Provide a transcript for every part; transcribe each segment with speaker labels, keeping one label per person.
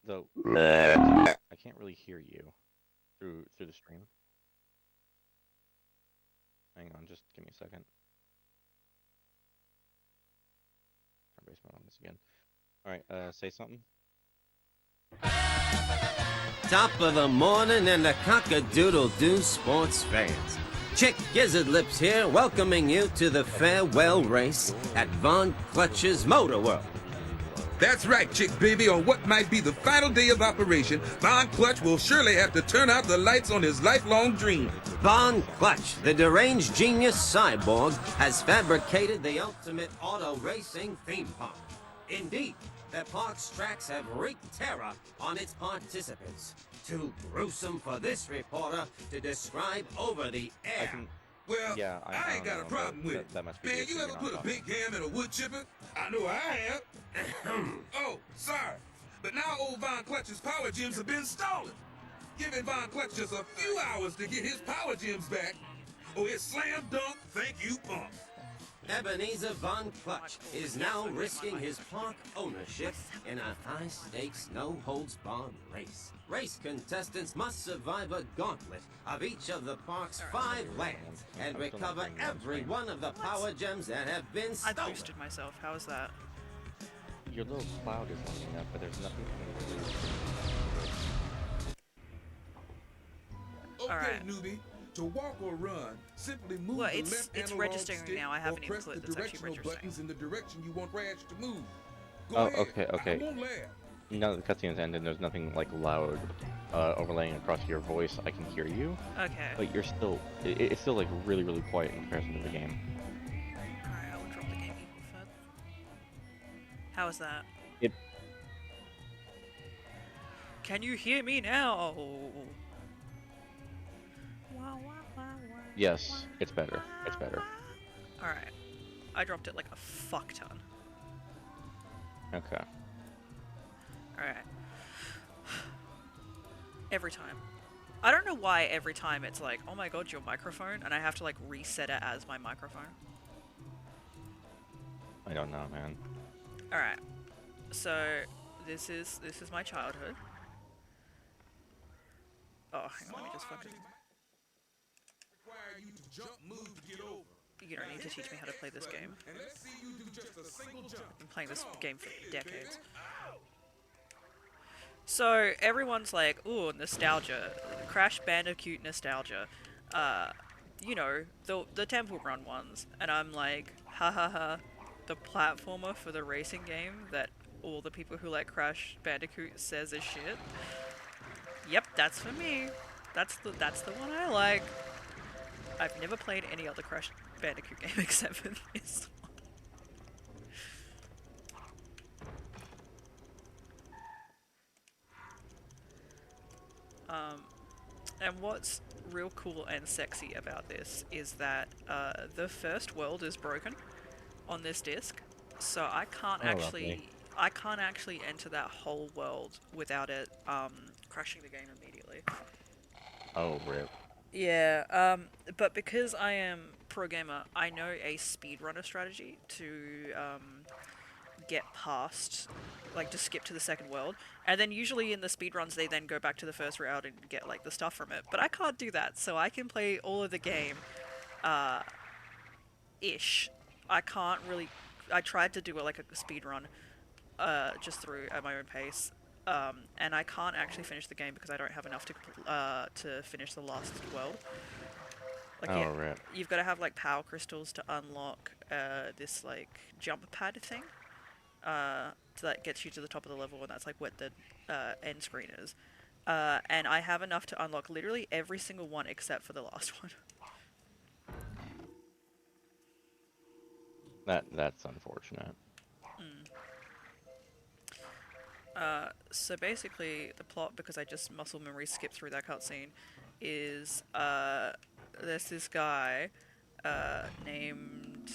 Speaker 1: though I can't really hear you through the stream. Hang on, just give me a second. Turn base mode on this again. All right, say something.
Speaker 2: Top of the morning and the cock-a-doodle-doo sports fans. Chick Gizzard Lips here, welcoming you to the farewell race at Von Clutch's Motor World.
Speaker 3: That's right, Chick Baby. On what might be the final day of operation, Von Clutch will surely have to turn out the lights on his lifelong dream.
Speaker 2: Von Clutch, the deranged genius cyborg, has fabricated the ultimate auto racing theme park. Indeed, the park's tracks have wreaked terror on its participants. Too gruesome for this reporter to describe over the air.
Speaker 3: Well,
Speaker 1: Yeah,
Speaker 3: I ain't
Speaker 1: don't
Speaker 3: got a
Speaker 1: know,
Speaker 3: problem with it.
Speaker 1: that must be
Speaker 3: Man,
Speaker 1: good
Speaker 3: you
Speaker 1: thing
Speaker 3: ever
Speaker 1: you're
Speaker 3: put
Speaker 1: not
Speaker 3: a big ham in a wood chipper? I know I have. Oh, sorry. But now old Von Clutch's power gems have been stolen. Giving Von Clutch just a few hours to get his power gems back. Oh, it's slam dunk, thank you, punk.
Speaker 2: Ebenezer Von Clutch is now risking his park ownership in a high-stakes, no-holds-barred race. Race contestants must survive a gauntlet of each of the park's 5 lands and recover every one of the power gems that have been
Speaker 4: I
Speaker 2: stolen.
Speaker 4: boosted myself. How is that?
Speaker 1: Your little cloud is lighting up, but there's nothing for me to do.
Speaker 3: Okay,
Speaker 4: Alright.
Speaker 3: newbie. To walk or run, simply move
Speaker 4: Well,
Speaker 3: the
Speaker 4: it's
Speaker 3: left
Speaker 4: registering
Speaker 3: analog stick
Speaker 4: now. I
Speaker 3: or
Speaker 4: haven't even
Speaker 3: press the
Speaker 4: clicked. It's actually
Speaker 3: directional
Speaker 4: registering.
Speaker 3: buttons in the direction you want Rash to move. Go
Speaker 1: Oh,
Speaker 3: ahead.
Speaker 1: okay.
Speaker 3: I won't laugh.
Speaker 1: Now that the cutscene's ended, there's nothing like loud overlaying across your voice. I can hear you,
Speaker 4: Okay.
Speaker 1: but you're still it's still like really quiet in comparison to the game.
Speaker 4: Alright, I will drop the game equal further. How is that?
Speaker 1: It
Speaker 4: Can you hear me now?
Speaker 1: yes, it's better. It's better.
Speaker 4: Alright. I dropped it like a fuck ton.
Speaker 1: Okay.
Speaker 4: Alright. Every time. I don't know why every time it's like, oh my god, your microphone, and I have to like reset it as my microphone.
Speaker 1: I don't know, man.
Speaker 4: Alright. So this is my childhood. Oh, hang on, let me just fucking...
Speaker 3: Require you to jump move to get over.
Speaker 4: You don't need to teach me how to play this game.
Speaker 3: And let's see you do just a single jump.
Speaker 4: I've been playing this game for decades. So everyone's like, ooh, nostalgia, Crash Bandicoot nostalgia, you know, the Temple Run ones, and I'm like, ha ha ha, the platformer for the racing game that all the people who like Crash Bandicoot says is shit. Yep, that's for me. That's the one I like. I've never played any other Crash Bandicoot game except for this one. And what's real cool and sexy about this is that the first world is broken on this disc, so I can't actually enter that whole world without it crashing the game immediately.
Speaker 1: Oh, rip.
Speaker 4: Yeah, but because I am pro gamer, I know a speedrunner strategy to get past, like to skip to the second world, and then usually in the speedruns they then go back to the first route and get like the stuff from it, but I can't do that, so I can play all of the game ish. I can't really... I tried to do it like a speedrun just through at my own pace, and I can't actually finish the game because I don't have enough to finish the last world. Like,
Speaker 1: Oh,
Speaker 4: yeah,
Speaker 1: rip.
Speaker 4: you've got to have like power crystals to unlock this like jump pad thing. So that gets you to the top of the level, and that's like what the end screen is. And I have enough to unlock literally every single one except for the last one.
Speaker 1: That's unfortunate.
Speaker 4: So basically, the plot, because I just muscle memory skipped through that cutscene, is there's this guy named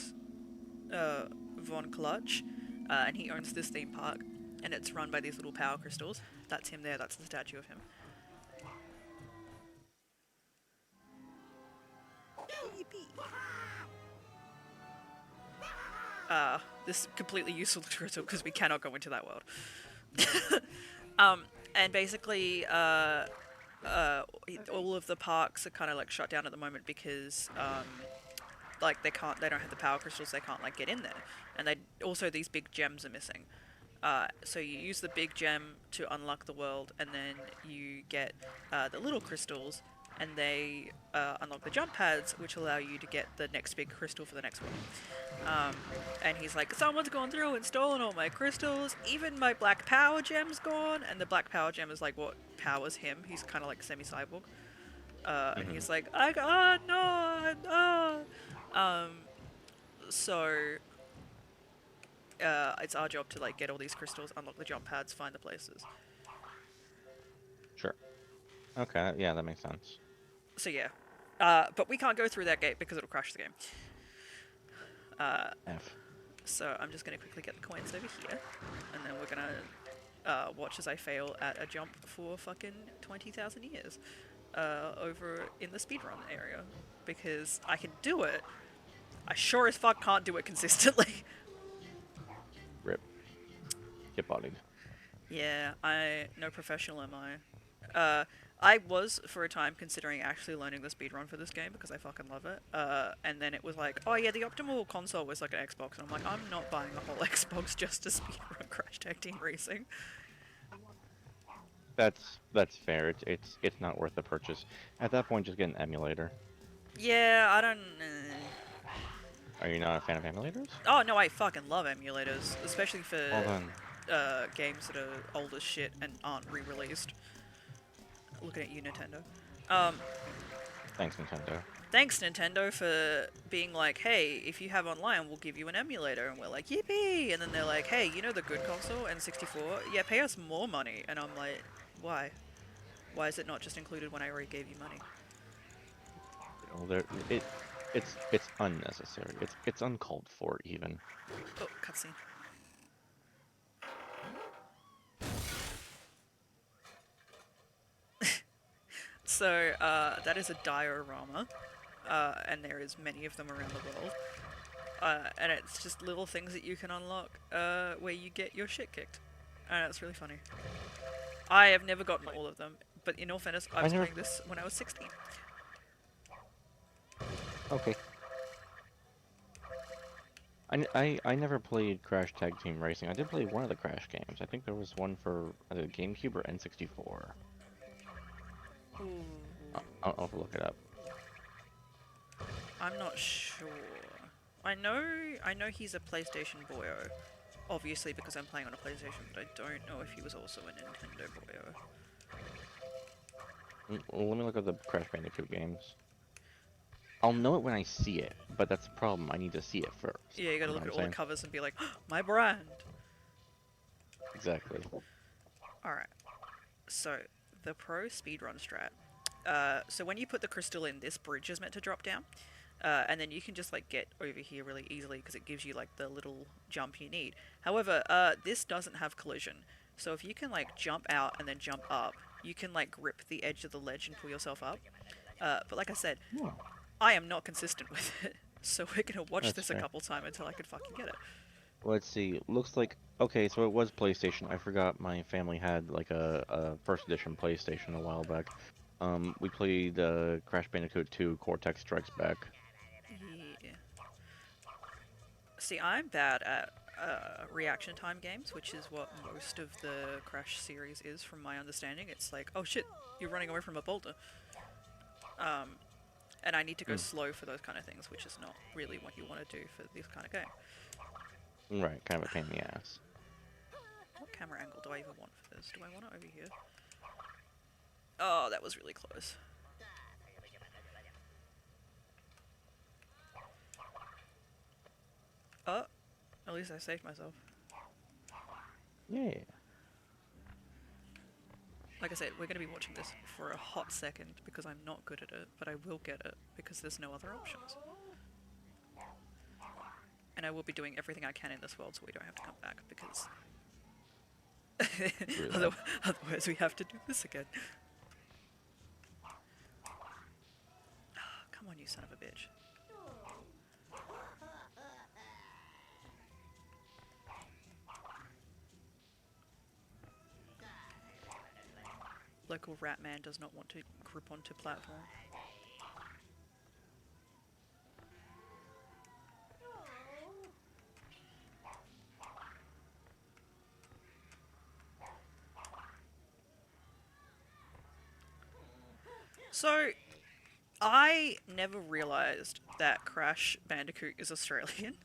Speaker 4: Von Clutch, and he owns this theme park, and it's run by these little power crystals. That's him there, that's the statue of him. This is completely useless because we cannot go into that world. And basically, all of the parks are kind of like shut down at the moment because like they don't have the power crystals, they can't like get in there, and they also these big gems are missing. So you use the big gem to unlock the world, and then you get the little crystals, and they unlock the jump pads, which allow you to get the next big crystal for the next one. And he's like, someone's gone through and stolen all my crystals, even my black power gem's gone, and the black power gem is like what powers him. He's kind of like semi-cyborg. And he's like, no. So it's our job to like get all these crystals, unlock the jump pads, find the places.
Speaker 1: Sure. Okay, yeah, that makes sense.
Speaker 4: So yeah, but we can't go through that gate because it'll crash the game.
Speaker 1: F.
Speaker 4: So I'm just gonna quickly get the coins over here, and then we're gonna watch as I fail at a jump for fucking 20,000 years over in the speedrun area, because I can do it. I sure as fuck can't do it consistently.
Speaker 1: Rip. Get bodied.
Speaker 4: Yeah, no professional am I. I was, for a time, considering actually learning the speedrun for this game because I fucking love it. And then it was like, oh yeah, the optimal console was like an Xbox, and I'm like, I'm not buying a whole Xbox just to speedrun Crash Tag Team Racing.
Speaker 1: That's fair. It's not worth the purchase. At that point, just get an emulator.
Speaker 4: Yeah, I don't...
Speaker 1: Are you not a fan of emulators?
Speaker 4: Oh no, I fucking love emulators, especially for
Speaker 1: Well then.
Speaker 4: games that are old as shit and aren't re-released. Looking at you, Nintendo.
Speaker 1: Thanks, Nintendo.
Speaker 4: Thanks, Nintendo, for being like, hey, if you have online, we'll give you an emulator. And we're like, yippee! And then they're like, hey, you know the good console, N64? Yeah, pay us more money. And I'm like, why? Why is it not just included when I already gave you money?
Speaker 1: Well, it's unnecessary. It's uncalled for even.
Speaker 4: Oh, cutscene. So, that is a diorama, and there is many of them around the world. And it's just little things that you can unlock, where you get your shit kicked. And it's really funny. I have never gotten all of them, but in all fairness, I was playing this when I was 16.
Speaker 1: Okay. I never played Crash Tag Team Racing. I did play one of the Crash games. I think there was one for either GameCube or N64. I'll have to look it up.
Speaker 4: I'm not sure. I know he's a PlayStation boyo, obviously because I'm playing on a PlayStation, but I don't know if he was also a Nintendo boyo.
Speaker 1: Well, let me look up the Crash Bandicoot games. I'll know it when I see it, but that's the problem. I need to see it first.
Speaker 4: Yeah, you gotta
Speaker 1: know
Speaker 4: look at
Speaker 1: what
Speaker 4: all
Speaker 1: I'm
Speaker 4: the covers and be like, oh, my brand!
Speaker 1: Exactly.
Speaker 4: Alright, so, the pro speedrun strat. So when you put the crystal in, this bridge is meant to drop down. And then you can just like get over here really easily because it gives you like the little jump you need. However, this doesn't have collision. So if you can like jump out and then jump up, you can like grip the edge of the ledge and pull yourself up. But like I said,
Speaker 1: Oh.
Speaker 4: I am not consistent with it. So we're gonna watch
Speaker 1: That's
Speaker 4: this
Speaker 1: fair.
Speaker 4: a couple times until I can fucking get it.
Speaker 1: Let's see. Looks like okay. So it was PlayStation. I forgot my family had like a first edition PlayStation a while back. We played Crash Bandicoot 2 Cortex Strikes Back.
Speaker 4: Yeah. See, I'm bad at reaction time games, which is what most of the Crash series is, from my understanding. It's like, oh shit, you're running away from a boulder. And I need to go slow for those kind of things, which is not really what you want to do for this kind of game.
Speaker 1: Right, kind of a pain in the ass.
Speaker 4: What camera angle do I even want for this? Do I want it over here? Oh, that was really close. Oh, at least I saved myself.
Speaker 1: Yeah.
Speaker 4: Like I said, we're going to be watching this for a hot second because I'm not good at it, but I will get it because there's no other options. And I will be doing everything I can in this world so we don't have to come back because... Otherwise we have to do this again. Come on, you son of a bitch. Local rat man does not want to group onto platform. So, I never realised that Crash Bandicoot is Australian.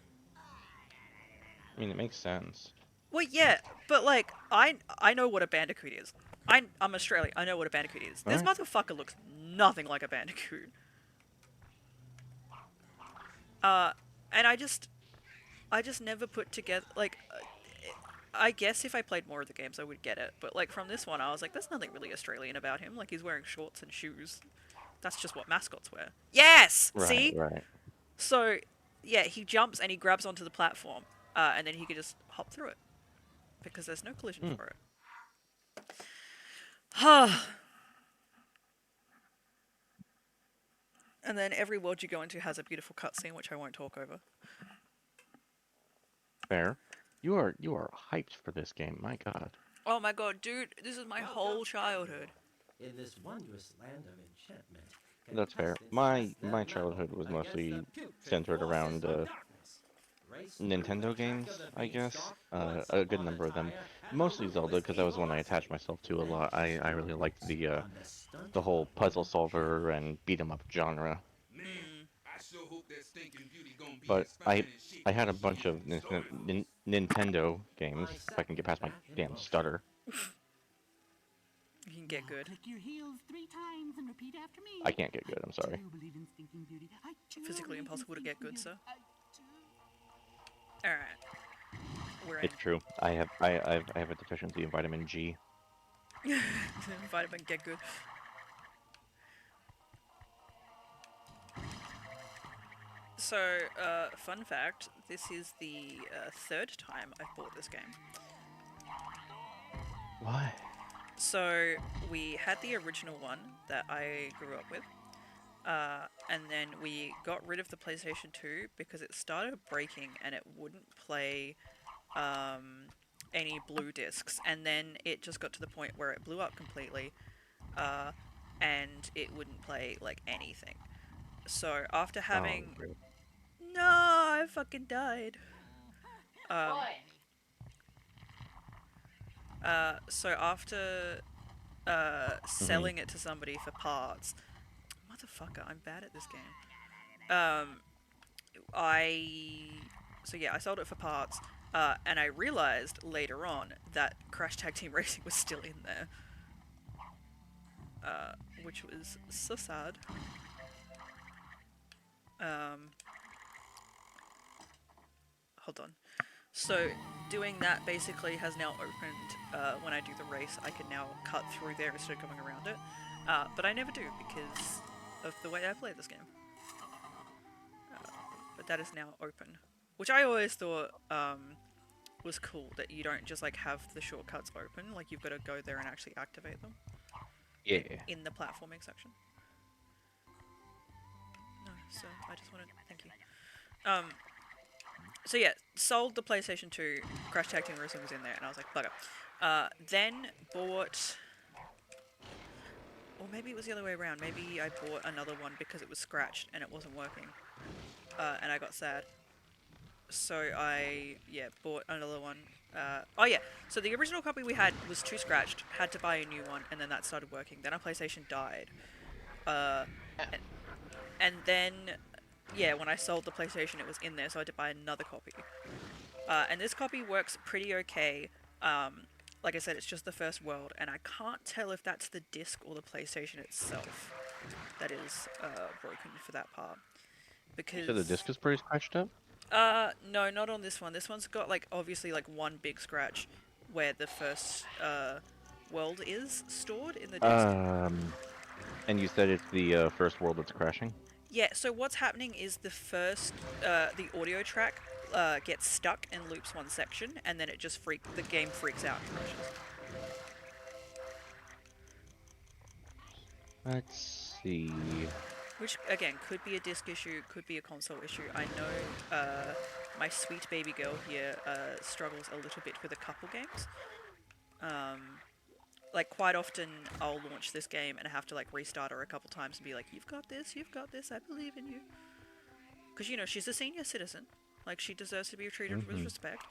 Speaker 1: I mean, it makes sense.
Speaker 4: Well, yeah, but like, I know what a Bandicoot is. I'm Australian. I know what a Bandicoot is. This
Speaker 1: Alright.
Speaker 4: motherfucker looks nothing like a Bandicoot. And I just never put together like. I guess if I played more of the games, I would get it. But like from this one, I was like, there's nothing really Australian about him. Like he's wearing shorts and shoes. That's just what mascots wear. Yes.
Speaker 1: Right,
Speaker 4: See.
Speaker 1: right.
Speaker 4: So, yeah, he jumps and he grabs onto the platform, and then he can just hop through it because there's no collision for it. And then every world you go into has a beautiful cutscene, which I won't talk over.
Speaker 1: Fair. You are hyped for this game. My God.
Speaker 4: Oh my god, dude, this is my whole childhood.
Speaker 2: In this wondrous land of enchantment,
Speaker 1: That's fair. My childhood was mostly centered around Nintendo games, I guess. A good number of them. Mostly Zelda, because that was one I attached myself to a lot. I really liked the whole puzzle solver and beat 'em up genre.
Speaker 3: Man, I sure hope that stinking beauty gonna be
Speaker 1: But
Speaker 3: inspired and shit.
Speaker 1: I had a bunch of Nintendo games. If I can get past my damn stutter.
Speaker 4: You can get good.
Speaker 5: Click your heels 3 times and repeat after me.
Speaker 1: I can't get good. I'm sorry.
Speaker 5: I do believe in stinking beauty. I do
Speaker 4: Physically
Speaker 5: believe in
Speaker 4: impossible to get
Speaker 5: stinking
Speaker 4: good, sir.
Speaker 5: beauty. I do.
Speaker 4: Alright. We're in.
Speaker 1: It's true. I have a deficiency in vitamin G.
Speaker 4: Vitamin get good. So, fun fact, this is the third time I've bought this game.
Speaker 1: What?
Speaker 4: So, we had the original one that I grew up with, and then we got rid of the PlayStation 2 because it started breaking and it wouldn't play any blue discs, and then it just got to the point where it blew up completely, and it wouldn't play like anything. So, after having...
Speaker 1: Oh,
Speaker 4: No, I fucking died. So after selling it to somebody for parts, motherfucker, I'm bad at this game. I sold it for parts, and I realized later on that Crash Tag Team Racing was still in there, which was so sad. Hold on. So, doing that basically has now opened, when I do the race, I can now cut through there instead of going around it. But I never do because of the way I play this game. But that is now open. Which I always thought was cool, that you don't just like have the shortcuts open, like you've got to go there and actually activate them.
Speaker 1: yeah.
Speaker 4: In the platforming section. No, so I just wanted... Thank you. So yeah, sold the PlayStation 2, Crash Tag Team Racing was in there, and I was like, bugger. Then bought... Or maybe it was the other way around. Maybe I bought another one because it was scratched and it wasn't working. And I got sad. So I, bought another one. Oh yeah, so the original copy we had was too scratched, had to buy a new one, and then that started working. Then our PlayStation died. And then... Yeah, when I sold the PlayStation, it was in there, so I had to buy another copy. And this copy works pretty okay. Like I said, it's just the first world, and I can't tell if that's the disc or the PlayStation itself that is broken for that part. Because...
Speaker 1: So the disc is pretty scratched up?
Speaker 4: No, not on this one. This one's got, like, obviously, like, one big scratch where the first world is stored in the disc.
Speaker 1: And you said it's the first world that's crashing?
Speaker 4: Yeah, so what's happening is the first, the audio track gets stuck and loops one section, and then it just the game freaks out and crashes.
Speaker 1: Let's see.
Speaker 4: Which, again, could be a disc issue, could be a console issue. I know my sweet baby girl here struggles a little bit with a couple games. like quite often I'll launch this game and have to like restart her a couple times and be like, you've got this, I believe in you. Because, you know, she's a senior citizen. Like, she deserves to be treated with respect.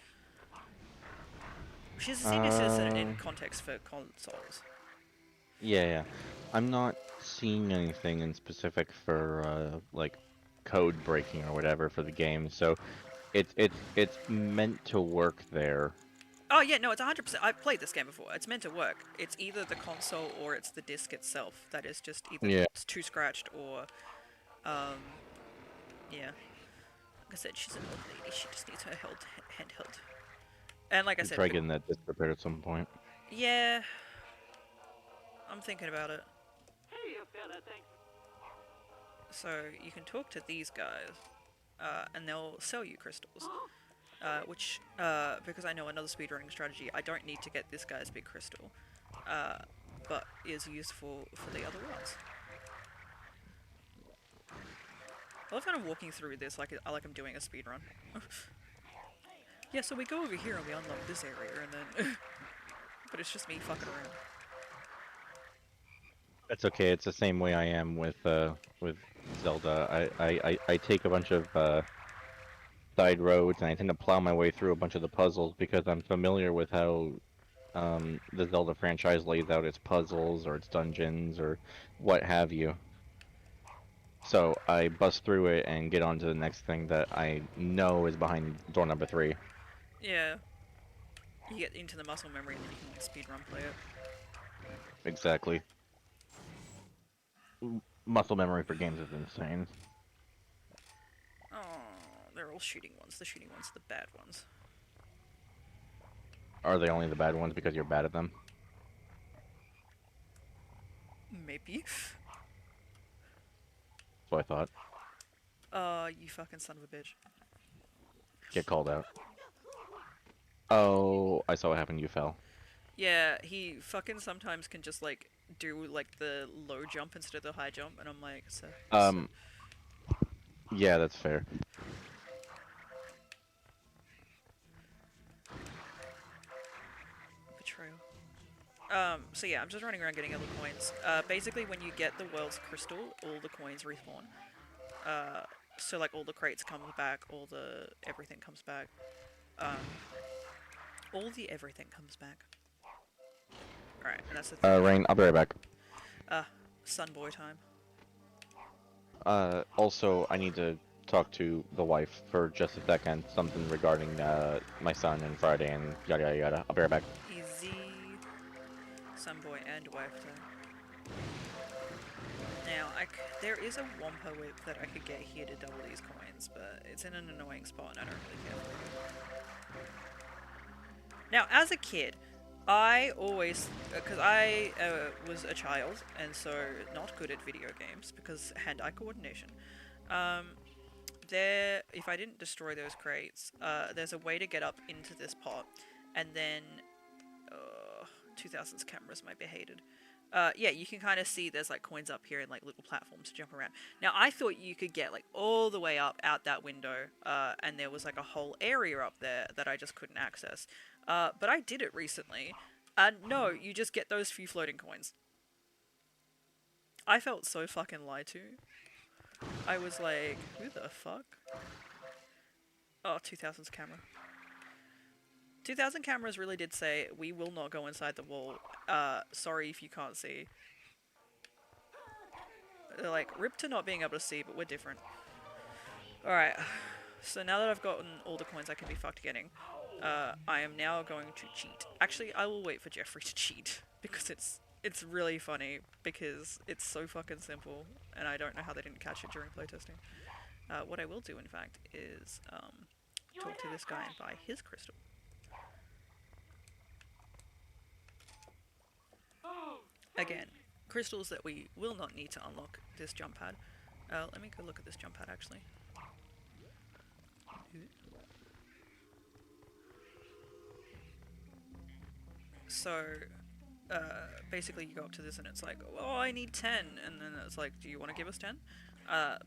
Speaker 4: She's a senior citizen in context for consoles.
Speaker 1: Yeah. I'm not seeing anything in specific for like code breaking or whatever for the game, so it's meant to work there.
Speaker 4: Oh yeah, no, it's 100%. I've played this game before. It's meant to work. It's either the console or it's the disc itself that is just either
Speaker 1: Yeah.
Speaker 4: too scratched or, yeah. Like I said, she's an old lady. She just needs her handheld. And like I said,
Speaker 1: Try getting that disc repaired at some point.
Speaker 4: yeah, I'm thinking about it.
Speaker 5: Hey, you fella, thanks.
Speaker 4: So you can talk to these guys, and they'll sell you crystals. Which, because I know another speedrunning strategy, I don't need to get this guy's big crystal, but is useful for the other ones. I love kind of walking through this like I'm doing a speedrun. Yeah, so we go over here and we unlock this area, and then, but it's just me fucking around.
Speaker 1: That's okay. It's the same way I am with Zelda. I take a bunch of side roads and I tend to plow my way through a bunch of the puzzles because I'm familiar with how the Zelda franchise lays out its puzzles or its dungeons or what have you. So I bust through it and get on to the next thing that I know is behind door number 3.
Speaker 4: Yeah. You get into the muscle memory and then you can like speedrun play it.
Speaker 1: Exactly. Muscle memory for games is insane.
Speaker 4: Oh, they're all shooting ones. The shooting ones are the bad ones.
Speaker 1: Are they only the bad ones because you're bad at them?
Speaker 4: Maybe.
Speaker 1: So I thought.
Speaker 4: You fucking son of a bitch.
Speaker 1: Get called out. Oh, I saw what happened. You fell.
Speaker 4: Yeah, he fucking sometimes can just like do like the low jump instead of the high jump, and I'm like, so.
Speaker 1: Yeah, that's fair.
Speaker 4: Betrayal. So yeah, I'm just running around getting other coins. Basically when you get the world's crystal, all the coins respawn. So like all the crates come back, all the everything comes back. All the everything comes back. Alright, and that's the thing.
Speaker 1: Rain, I'll be right back.
Speaker 4: Sunboy time.
Speaker 1: Also, I need to talk to the wife for just a second. Something regarding my son and Friday and yada yada yada. I'll be right back.
Speaker 4: Easy. Sunboy and wife time. Now, there is a Wampa whip that I could get here to double these coins, but it's in an annoying spot and I don't really care for it. Now, as a kid, I always, because I was a child, and so not good at video games, because hand-eye coordination, if I didn't destroy those crates, there's a way to get up into this pot, and then, 2000s cameras might be hated. Yeah, you can kind of see there's like coins up here and like little platforms to jump around. Now, I thought you could get like all the way up out that window, and there was like a whole area up there that I just couldn't access. But I did it recently, and no, you just get those few floating coins. I felt so fucking lied to. I was like, who the fuck? Oh, 2000's camera. 2000 cameras really did say, we will not go inside the wall. Sorry if you can't see. They're like, rip to not being able to see, but we're different. Alright, so now that I've gotten all the coins I can be fucked getting, I am now going to cheat. Actually, I will wait for Jeffrey to cheat, because it's really funny, because it's so fucking simple, and I don't know how they didn't catch it during playtesting. What I will do, in fact, is talk to this guy and buy his crystal. Again, crystals that we will not need to unlock this jump pad. Let me go look at this jump pad, actually. So, basically you go up to this and it's like, oh, I need 10, and then it's like, do you want to give us 10?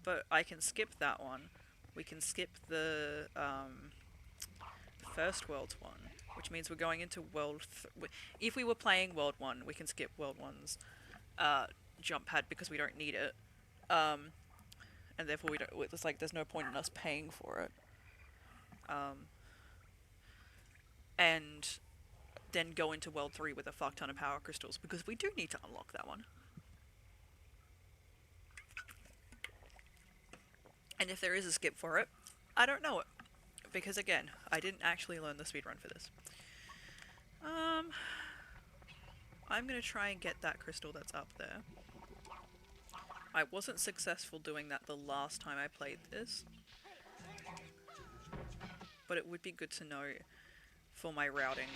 Speaker 4: But I can skip that one. We can skip the first World 1, which means we're going into if we were playing World 1, we can skip World 1's jump pad because we don't need it. And therefore we don't, it's like there's no point in us paying for it. And then go into World 3 with a fuck ton of power crystals because we do need to unlock that one. And if there is a skip for it, I don't know it. Because again, I didn't actually learn the speedrun for this. I'm gonna try and get that crystal that's up there. I wasn't successful doing that the last time I played this. But it would be good to know for my routing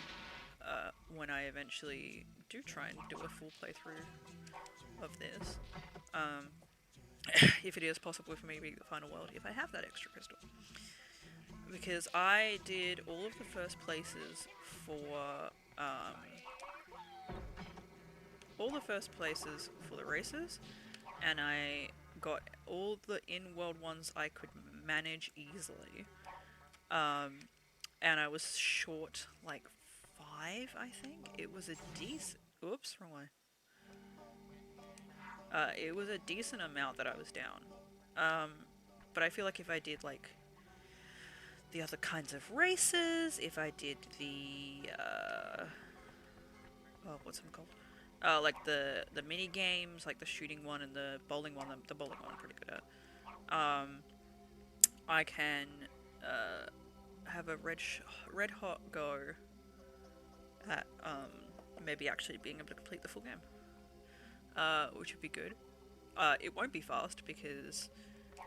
Speaker 4: when I eventually do try and do a full playthrough of this. If it is possible for me to beat the final world, if I have that extra crystal. Because I did all of the first places for the races, and I got all the in-world ones I could manage easily. And I was short like 5, I think. It was a decent... Oops, wrong way. It was a decent amount that I was down. But I feel like if I did like the other kinds of races, if I did the what's them called? Like the mini games, like the shooting one and the bowling one. The bowling one I'm pretty good at. I can have a red hot go at maybe actually being able to complete the full game, which would be good. It won't be fast because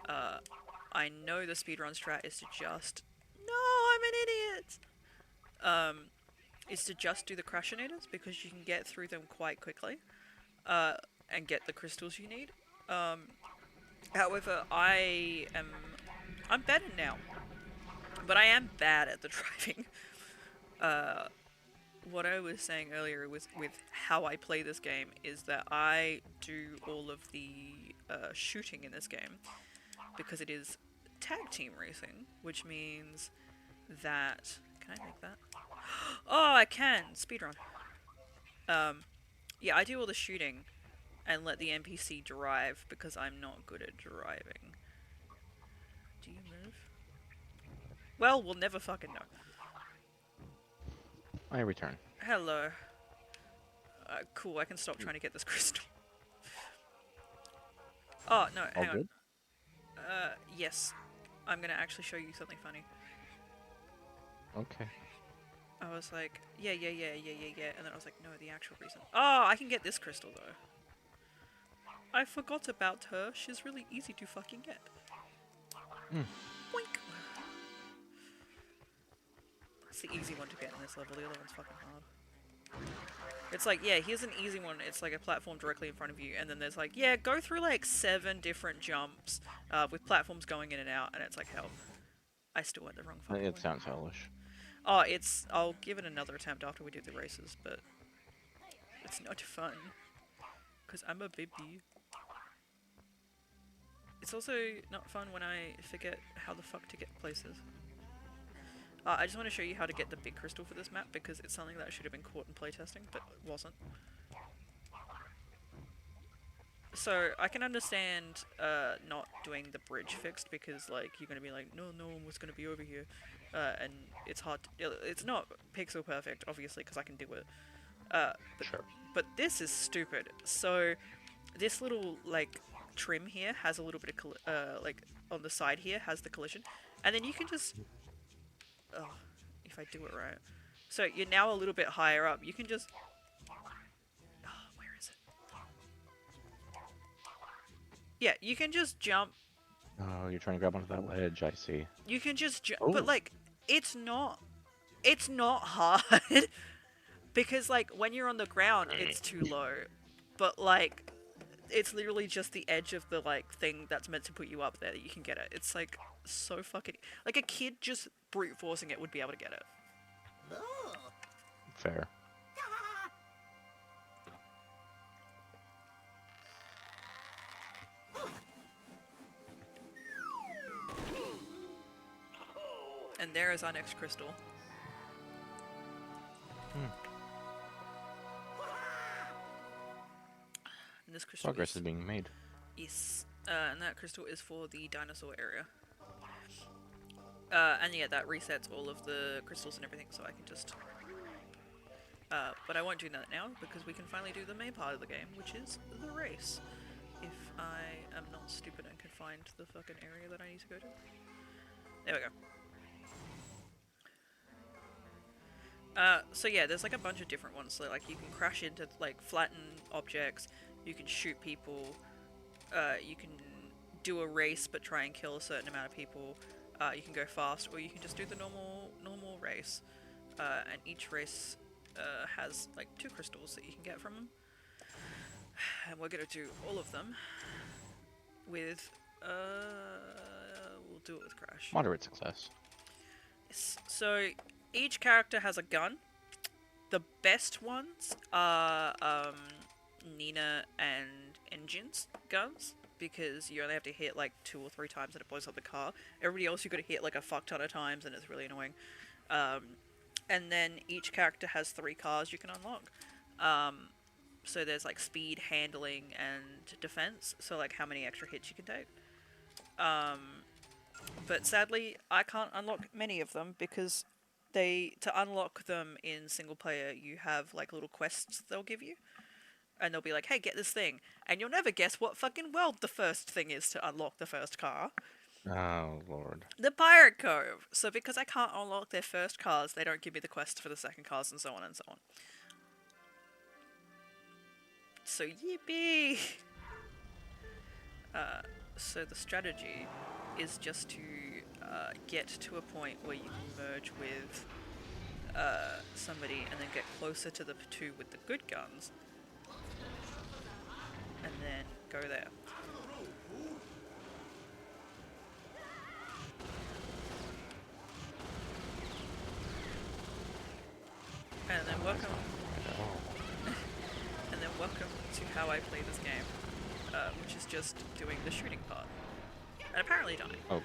Speaker 4: I know the speedrun strat is to just... No, I'm an idiot! Is to just do the Crashinators because you can get through them quite quickly and get the crystals you need. However, I'm better now, but I am bad at the driving. What I was saying earlier was with how I play this game is that I do all of the shooting in this game because it is tag team racing, which means that... Can I make that? Oh, I can! Speedrun. Yeah, I do all the shooting and let the NPC drive because I'm not good at driving. Do you move? Well, we'll never fucking know.
Speaker 1: I return.
Speaker 4: Hello. Cool, I can stop trying to get this crystal. Oh, no, hang on.
Speaker 1: Good?
Speaker 4: Yes. I'm gonna actually show you something funny.
Speaker 1: Okay.
Speaker 4: I was like, yeah, and then I was like, no, the actual reason. Oh, I can get this crystal, though. I forgot about her. She's really easy to fucking get. Boink! That's the easy one to get in this level, the other one's fucking hard. It's like, yeah, here's an easy one, it's like a platform directly in front of you, and then there's like, yeah, go through like 7 different jumps, with platforms going in and out, and it's like, hell. I still went the wrong fucking way.
Speaker 1: It sounds hellish.
Speaker 4: Oh, I'll give it another attempt after we do the races, but it's not fun. Because I'm a baby. It's also not fun when I forget how the fuck to get places. I just want to show you how to get the big crystal for this map, because it's something that should have been caught in playtesting, but wasn't. So, I can understand not doing the bridge fixed, because like, you're going to be like, no one was going to be over here. And it's hard to, it's not pixel perfect, obviously, because I can do it.
Speaker 1: Sure.
Speaker 4: But this is stupid. So, this little, like, trim here has a little bit of, like, on the side here has the collision. And then you can just... Oh, if I do it right. So, you're now a little bit higher up. You can just... Oh, where is it? Yeah, you can just jump.
Speaker 1: Oh, you're trying to grab onto that ledge, I see.
Speaker 4: You can just jump.
Speaker 1: Oh.
Speaker 4: But, like, it's not hard. Because, like, when you're on the ground, it's too low. But, like, it's literally just the edge of the, like, thing that's meant to put you up there that you can get it. It's, like, so fucking... Like, a kid just brute forcing it would be able to get it.
Speaker 1: Fair.
Speaker 4: And there is our next crystal. And this crystal
Speaker 1: Progress is being made.
Speaker 4: Yes, and that crystal is for the dinosaur area. And yeah, that resets all of the crystals and everything, so I can just... but I won't do that now, because we can finally do the main part of the game, which is the race. If I am not stupid and can find the fucking area that I need to go to. There we go. So yeah, there's like a bunch of different ones. So like you can crash into like flatten objects, you can shoot people, you can do a race but try and kill a certain amount of people. You can go fast, or you can just do the normal race. And each race has like 2 crystals that you can get from them. And we're gonna do all of them with we'll do it with Crash.
Speaker 1: Moderate success.
Speaker 4: Yes. So each character has a gun. The best ones are Nina and Engine's guns, because you only have to hit like 2 or 3 times and it blows up the car. Everybody else you got to hit like a fuck ton of times and it's really annoying. And then each character has 3 cars you can unlock. So there's like speed, handling, and defense. So like how many extra hits you can take. But sadly, I can't unlock many of them because to unlock them in single player, you have like little quests they'll give you. And they'll be like, hey, get this thing. And you'll never guess what fucking world the first thing is to unlock the first car.
Speaker 1: Oh, Lord.
Speaker 4: The Pirate Cove. So because I can't unlock their first cars, they don't give me the quests for the second cars, and so on and so on. So yippee! So the strategy is just to get to a point where you can merge with somebody and then get closer to the 2 with the good guns. And then go there. And then welcome to how I play this game, which is just doing the shooting part. And apparently dying.
Speaker 1: Oh,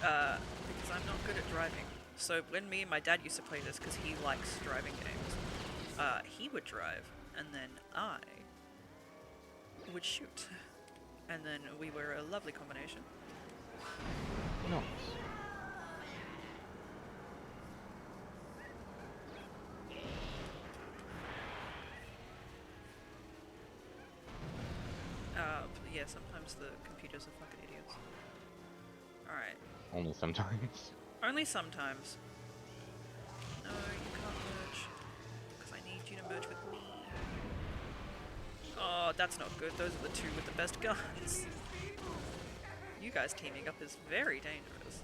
Speaker 4: Because I'm not good at driving. So when me and my dad used to play this, because he likes driving games, he would drive, and then I would shoot. And then we were a lovely combination.
Speaker 1: nice.
Speaker 4: Yeah, sometimes the computers are fucking idiots. Alright.
Speaker 1: Only sometimes.
Speaker 4: Only sometimes. No, you can't merge. Because I need you to merge with me. Oh, that's not good. Those are the 2 with the best guns. You guys teaming up is very dangerous.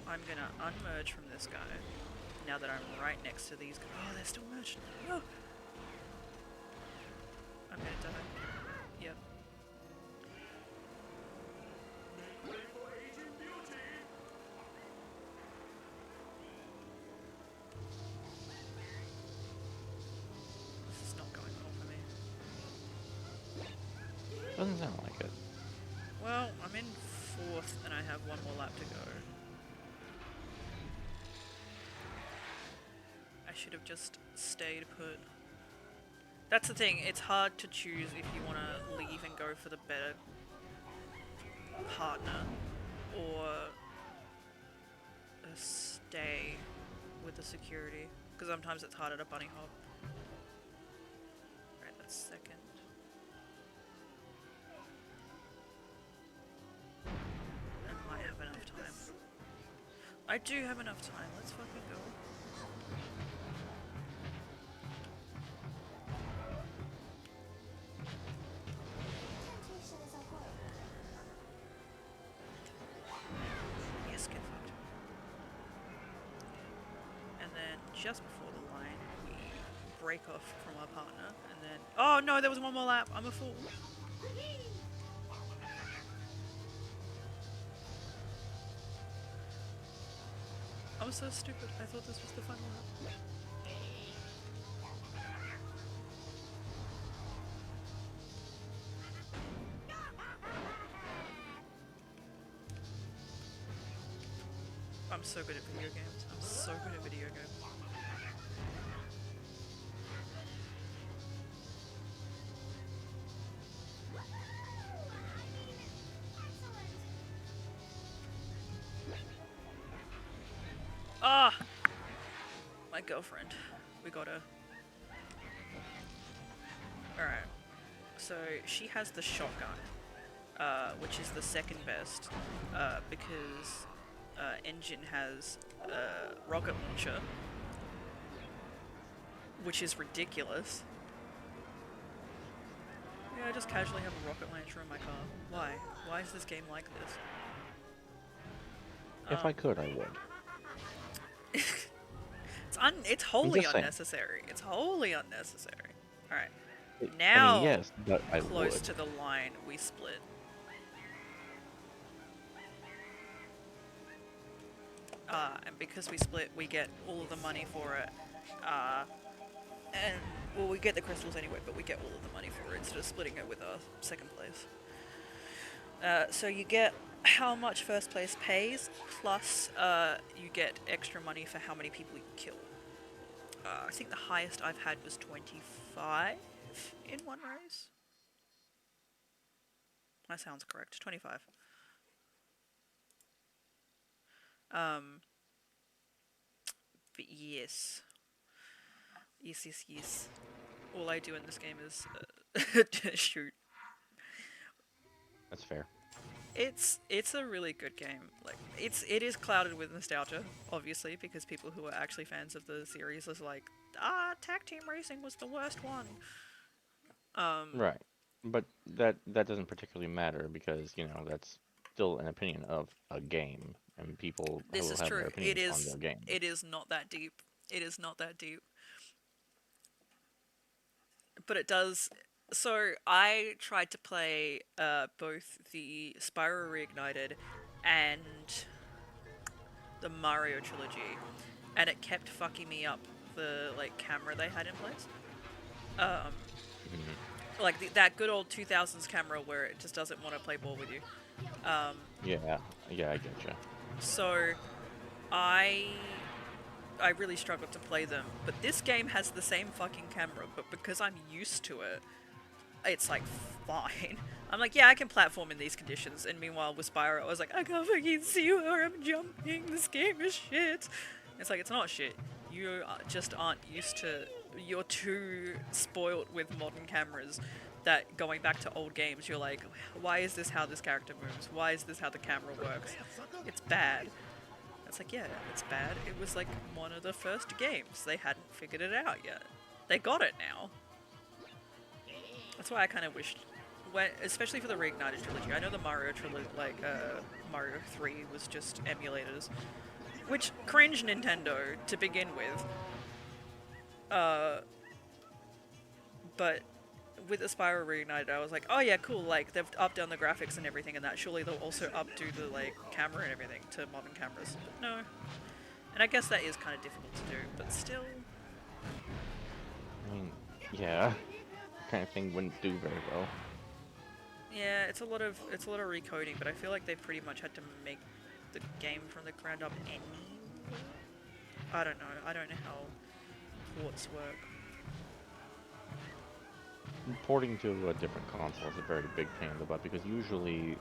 Speaker 4: I'm gonna unmerge from this guy, now that I'm right next to these guys. Oh, they're still merged. No! I'm gonna die. Yep. This is not going well for me.
Speaker 1: Doesn't sound like it.
Speaker 4: Well, I'm in 4th and I have 1 more lap to go. I should have just stayed put. That's the thing, it's hard to choose if you want to leave and go for the better partner, or stay with the security, because sometimes it's harder to bunny hop. Right, that's 2nd. I might have enough time. I do have enough time, let's fucking go. Just before the line, we break off from our partner, and then... Oh no, there was 1 more lap! I'm a fool! I was so stupid, I thought this was the final lap. I'm so good at video games. I'm so good at video games. Ah! My girlfriend. We got her. Alright. So, she has the shotgun, which is the second best, because Engine has a rocket launcher, which is ridiculous. Yeah, I just casually have a rocket launcher in my car. Why? Why is this game like this?
Speaker 1: If I could, I would.
Speaker 4: It's wholly
Speaker 1: just saying.
Speaker 4: unnecessary. It's wholly unnecessary. Alright.
Speaker 1: I
Speaker 4: Now,
Speaker 1: mean, yes, but I
Speaker 4: close
Speaker 1: would.
Speaker 4: to the line, we split. And because we split, we get all of the money for it. And, well, we get the crystals anyway, but we get all of the money for it instead of splitting it with our second place. So you get how much first place pays, plus you get extra money for how many people you kill. I think the highest I've had was 25 in one race. That sounds correct. 25. But yes. Yes. All I do in this game is shoot.
Speaker 1: That's fair.
Speaker 4: It's a really good game. Like it is clouded with nostalgia, obviously, because people who are actually fans of the series is like, Tag Team Racing was the worst one.
Speaker 1: Right. But that doesn't particularly matter because, you know, that's still an opinion of a game, and people
Speaker 4: This
Speaker 1: will
Speaker 4: is
Speaker 1: have their
Speaker 4: true.
Speaker 1: opinions on their game.
Speaker 4: It is not that deep. It is not that deep. But it does. So I tried to play both the Spyro Reignited and the Mario trilogy, and it kept fucking me up the camera they had in place. Like that good old 2000s camera where it just doesn't want to play ball with you.
Speaker 1: Yeah, I get you.
Speaker 4: So I really struggled to play them, but this game has the same fucking camera, but because I'm used to it, it's like fine. I'm like, yeah, I can platform in these conditions, and meanwhile with Spyro, I was like, I can't fucking see where I'm jumping, this game is shit. It's like, it's not shit. You just aren't used to, you're too spoilt with modern cameras that going back to old games, you're like, why is this how this character moves? Why is this how the camera works? It's bad. It's like, yeah, it's bad. It was like one of the first games. They hadn't figured it out yet. They got it now. That's why I kind of wished, especially for the Reignited trilogy. I know the Mario trilogy, Mario 3 was just emulators, which cringe Nintendo to begin with. But with the Spyro Reignited, I was like, oh yeah, cool, like, they've upped down the graphics and everything and that, surely they'll also updo the, camera and everything to modern cameras. But no. And I guess that is kind of difficult to do, but still.
Speaker 1: I mean, yeah, kind of thing wouldn't do very well.
Speaker 4: Yeah, it's a lot of recoding, but I feel like they pretty much had to make the game from the ground up anyway. I don't know. I don't know how ports work.
Speaker 1: Porting to a different console is a very big pain in the butt because usually,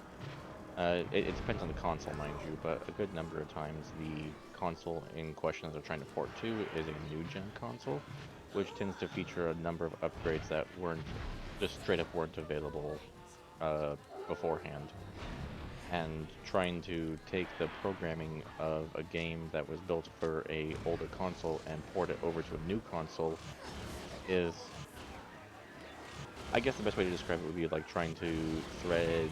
Speaker 1: it depends on the console, mind you, but a good number of times the console in question that they're trying to port to is a new-gen console, which tends to feature a number of upgrades that just straight up weren't available beforehand. And trying to take the programming of a game that was built for a older console and port it over to a new console is, I guess the best way to describe it would be like trying to thread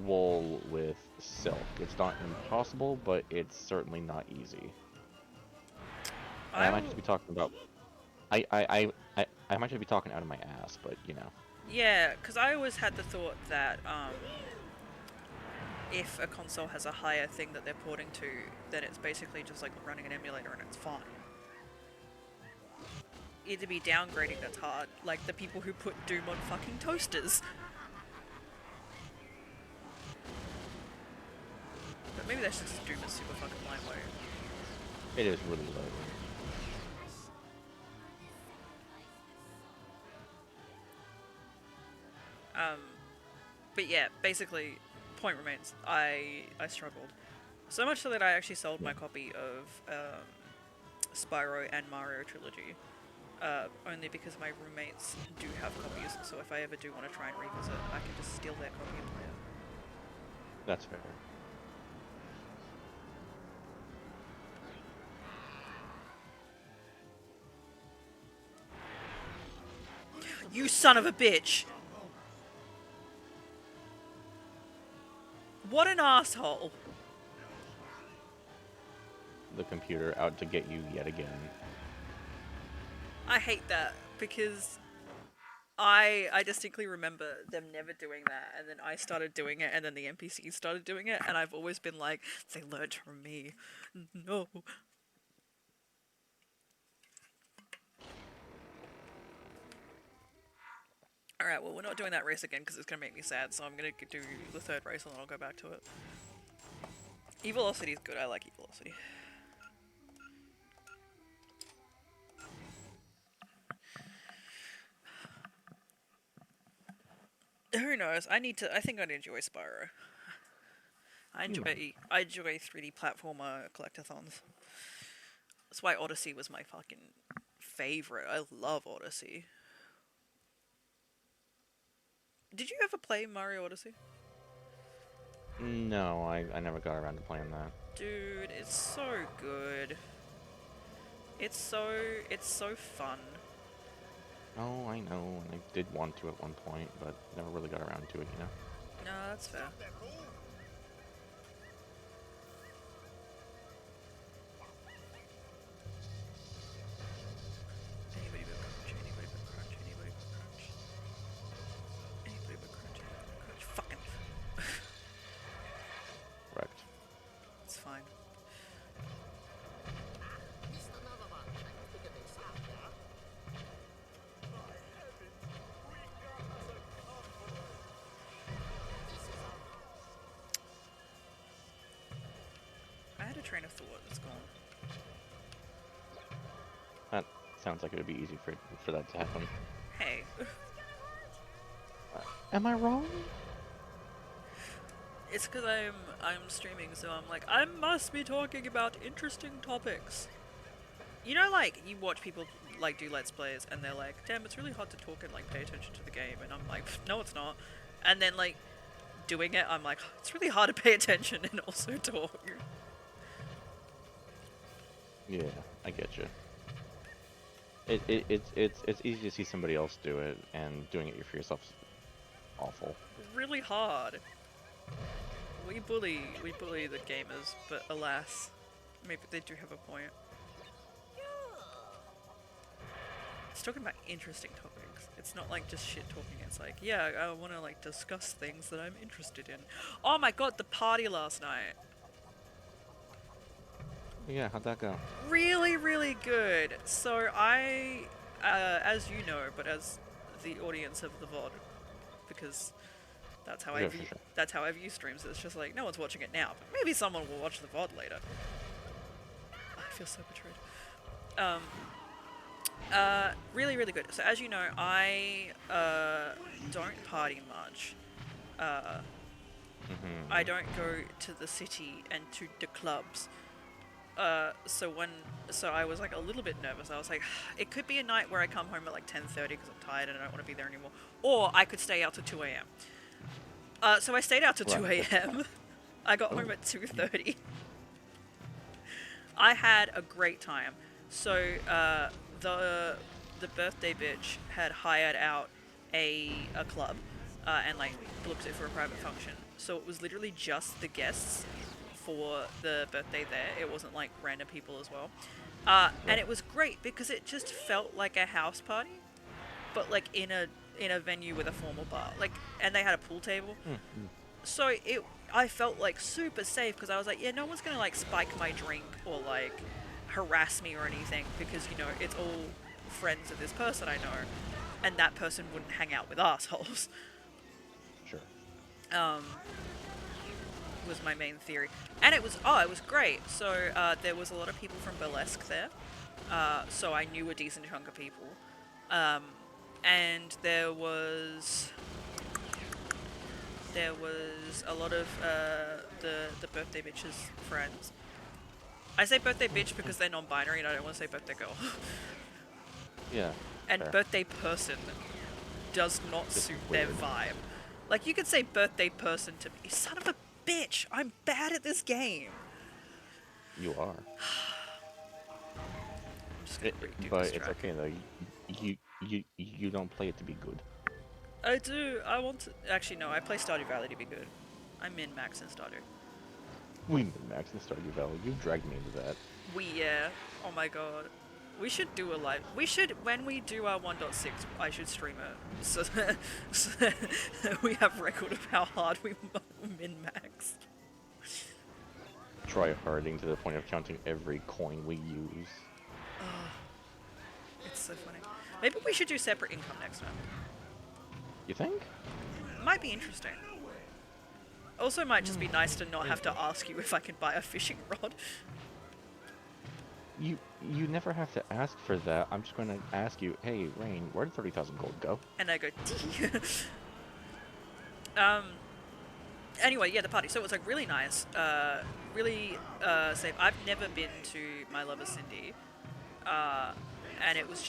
Speaker 1: wool with silk. It's not impossible, but it's certainly not easy. And I might just be talking about, I might just be talking out of my ass, but you know.
Speaker 4: Yeah, because I always had the thought that if a console has a higher thing that they're porting to, then it's basically just like running an emulator and it's fine. It'd be downgrading that's hard, like the people who put Doom on fucking toasters. But maybe that's just Doom is super fucking lightweight.
Speaker 1: It is really low.
Speaker 4: But yeah, basically, point remains. I struggled. So much so that I actually sold my copy of Spyro and Mario Trilogy. Only because my roommates do have copies, so if I ever do want to try and revisit, I can just steal their copy and play it.
Speaker 1: That's fair.
Speaker 4: You son of a bitch! What an asshole!
Speaker 1: The computer out to get you yet again.
Speaker 4: I hate that because I distinctly remember them never doing that, and then I started doing it, and then the NPCs started doing it, and I've always been like, they learned from me. No. Alright, well, we're not doing that race again because it's going to make me sad, so I'm going to do the third race and then I'll go back to it. Evilocity is good, I like Evilocity. Who knows? I think I'd enjoy Spyro. I enjoy 3D platformer collectathons. That's why Odyssey was my fucking favorite. I love Odyssey. Did you ever play Mario Odyssey?
Speaker 1: No, I never got around to playing that.
Speaker 4: Dude, it's so good. It's so fun.
Speaker 1: Oh, I know, and I did want to at one point, but never really got around to it, you know?
Speaker 4: No, that's fair. Anybody but crunch, anybody but crunch, anybody but crunch. Anybody but crunch, anybody but crunch. Fucking.
Speaker 1: Correct.
Speaker 4: It's fine. I had a train of thought, it's gone.
Speaker 1: That sounds like it would be easy for that to happen.
Speaker 4: Hey.
Speaker 1: Am I wrong?
Speaker 4: It's because I'm streaming, so I'm like, I must be talking about interesting topics. You know, like, you watch people, like, do Let's Plays, and they're like, damn, it's really hard to talk and, like, pay attention to the game, and I'm like, no, it's not. And then, like, doing it, I'm like, it's really hard to pay attention and also talk.
Speaker 1: Yeah, I get you. It's easy to see somebody else do it, and doing it for yourself's awful.
Speaker 4: Really hard. We bully the gamers, but alas, maybe they do have a point. It's talking about interesting topics. It's not like just shit talking. It's like, yeah, I want to like discuss things that I'm interested in. Oh my god, the party last night.
Speaker 1: Yeah, how'd that go?
Speaker 4: Really, really good. So I, as you know, but as the audience of the VOD, because that's how
Speaker 1: Yeah,
Speaker 4: I
Speaker 1: for
Speaker 4: view,
Speaker 1: sure.
Speaker 4: that's how I view streams. It's just like no one's watching it now, but maybe someone will watch the VOD later. I feel so betrayed. Really, really good. So as you know, I don't party much. I don't go to the city and to the clubs. So I was like a little bit nervous. I was like, it could be a night where I come home at like 10:30 because I'm tired and I don't want to be there anymore, or I could stay out till 2 a.m. So I stayed out till 2 a.m. I got home at 2:30. I had a great time. So the birthday bitch had hired out a club and like booked it for a private function. So it was literally just the guests for the birthday there. It wasn't like random people as well. And it was great because it just felt like a house party, but like in a venue with a formal bar. Like, and they had a pool table. So I felt like super safe because I was like, yeah, no one's gonna like spike my drink or like harass me or anything because, you know, it's all friends of this person I know, and that person wouldn't hang out with assholes.
Speaker 1: Sure.
Speaker 4: was my main theory, and it was great. So there was a lot of people from Burlesque there, so I knew a decent chunk of people, and there was a lot of the birthday bitches friends. I say birthday bitch because they're non-binary, and I don't want to say birthday girl.
Speaker 1: Yeah.
Speaker 4: And
Speaker 1: fair.
Speaker 4: birthday person does not
Speaker 1: Just
Speaker 4: suit their
Speaker 1: weird.
Speaker 4: vibe. Like, you could say birthday person to me. Son of a bitch! I'm bad at this game!
Speaker 1: You are.
Speaker 4: I'm just gonna redo
Speaker 1: But
Speaker 4: this
Speaker 1: it's
Speaker 4: track.
Speaker 1: okay though. You don't play it to be good.
Speaker 4: I do, I want to... Actually, no, I play Stardew Valley to be good. I'm min-max in Stardew.
Speaker 1: We Max and Stardew Valley. You dragged me into that.
Speaker 4: Yeah. Oh my god. We should do a live... We should, when we do our 1.6, I should stream it. So that we have record of how hard we min-max.
Speaker 1: Try harding to the point of counting every coin we use.
Speaker 4: It's so funny. Maybe we should do separate income next time.
Speaker 1: You think?
Speaker 4: Might be interesting. Also might just be nice to not have to ask you if I can buy a fishing rod.
Speaker 1: You never have to ask for that. I'm just going to ask you, hey, Rain, where did 30,000 gold go?
Speaker 4: And I go, Tee. Anyway, yeah, the party. So it was like really nice. Really safe. I've never been to My Lover Cindy. And it was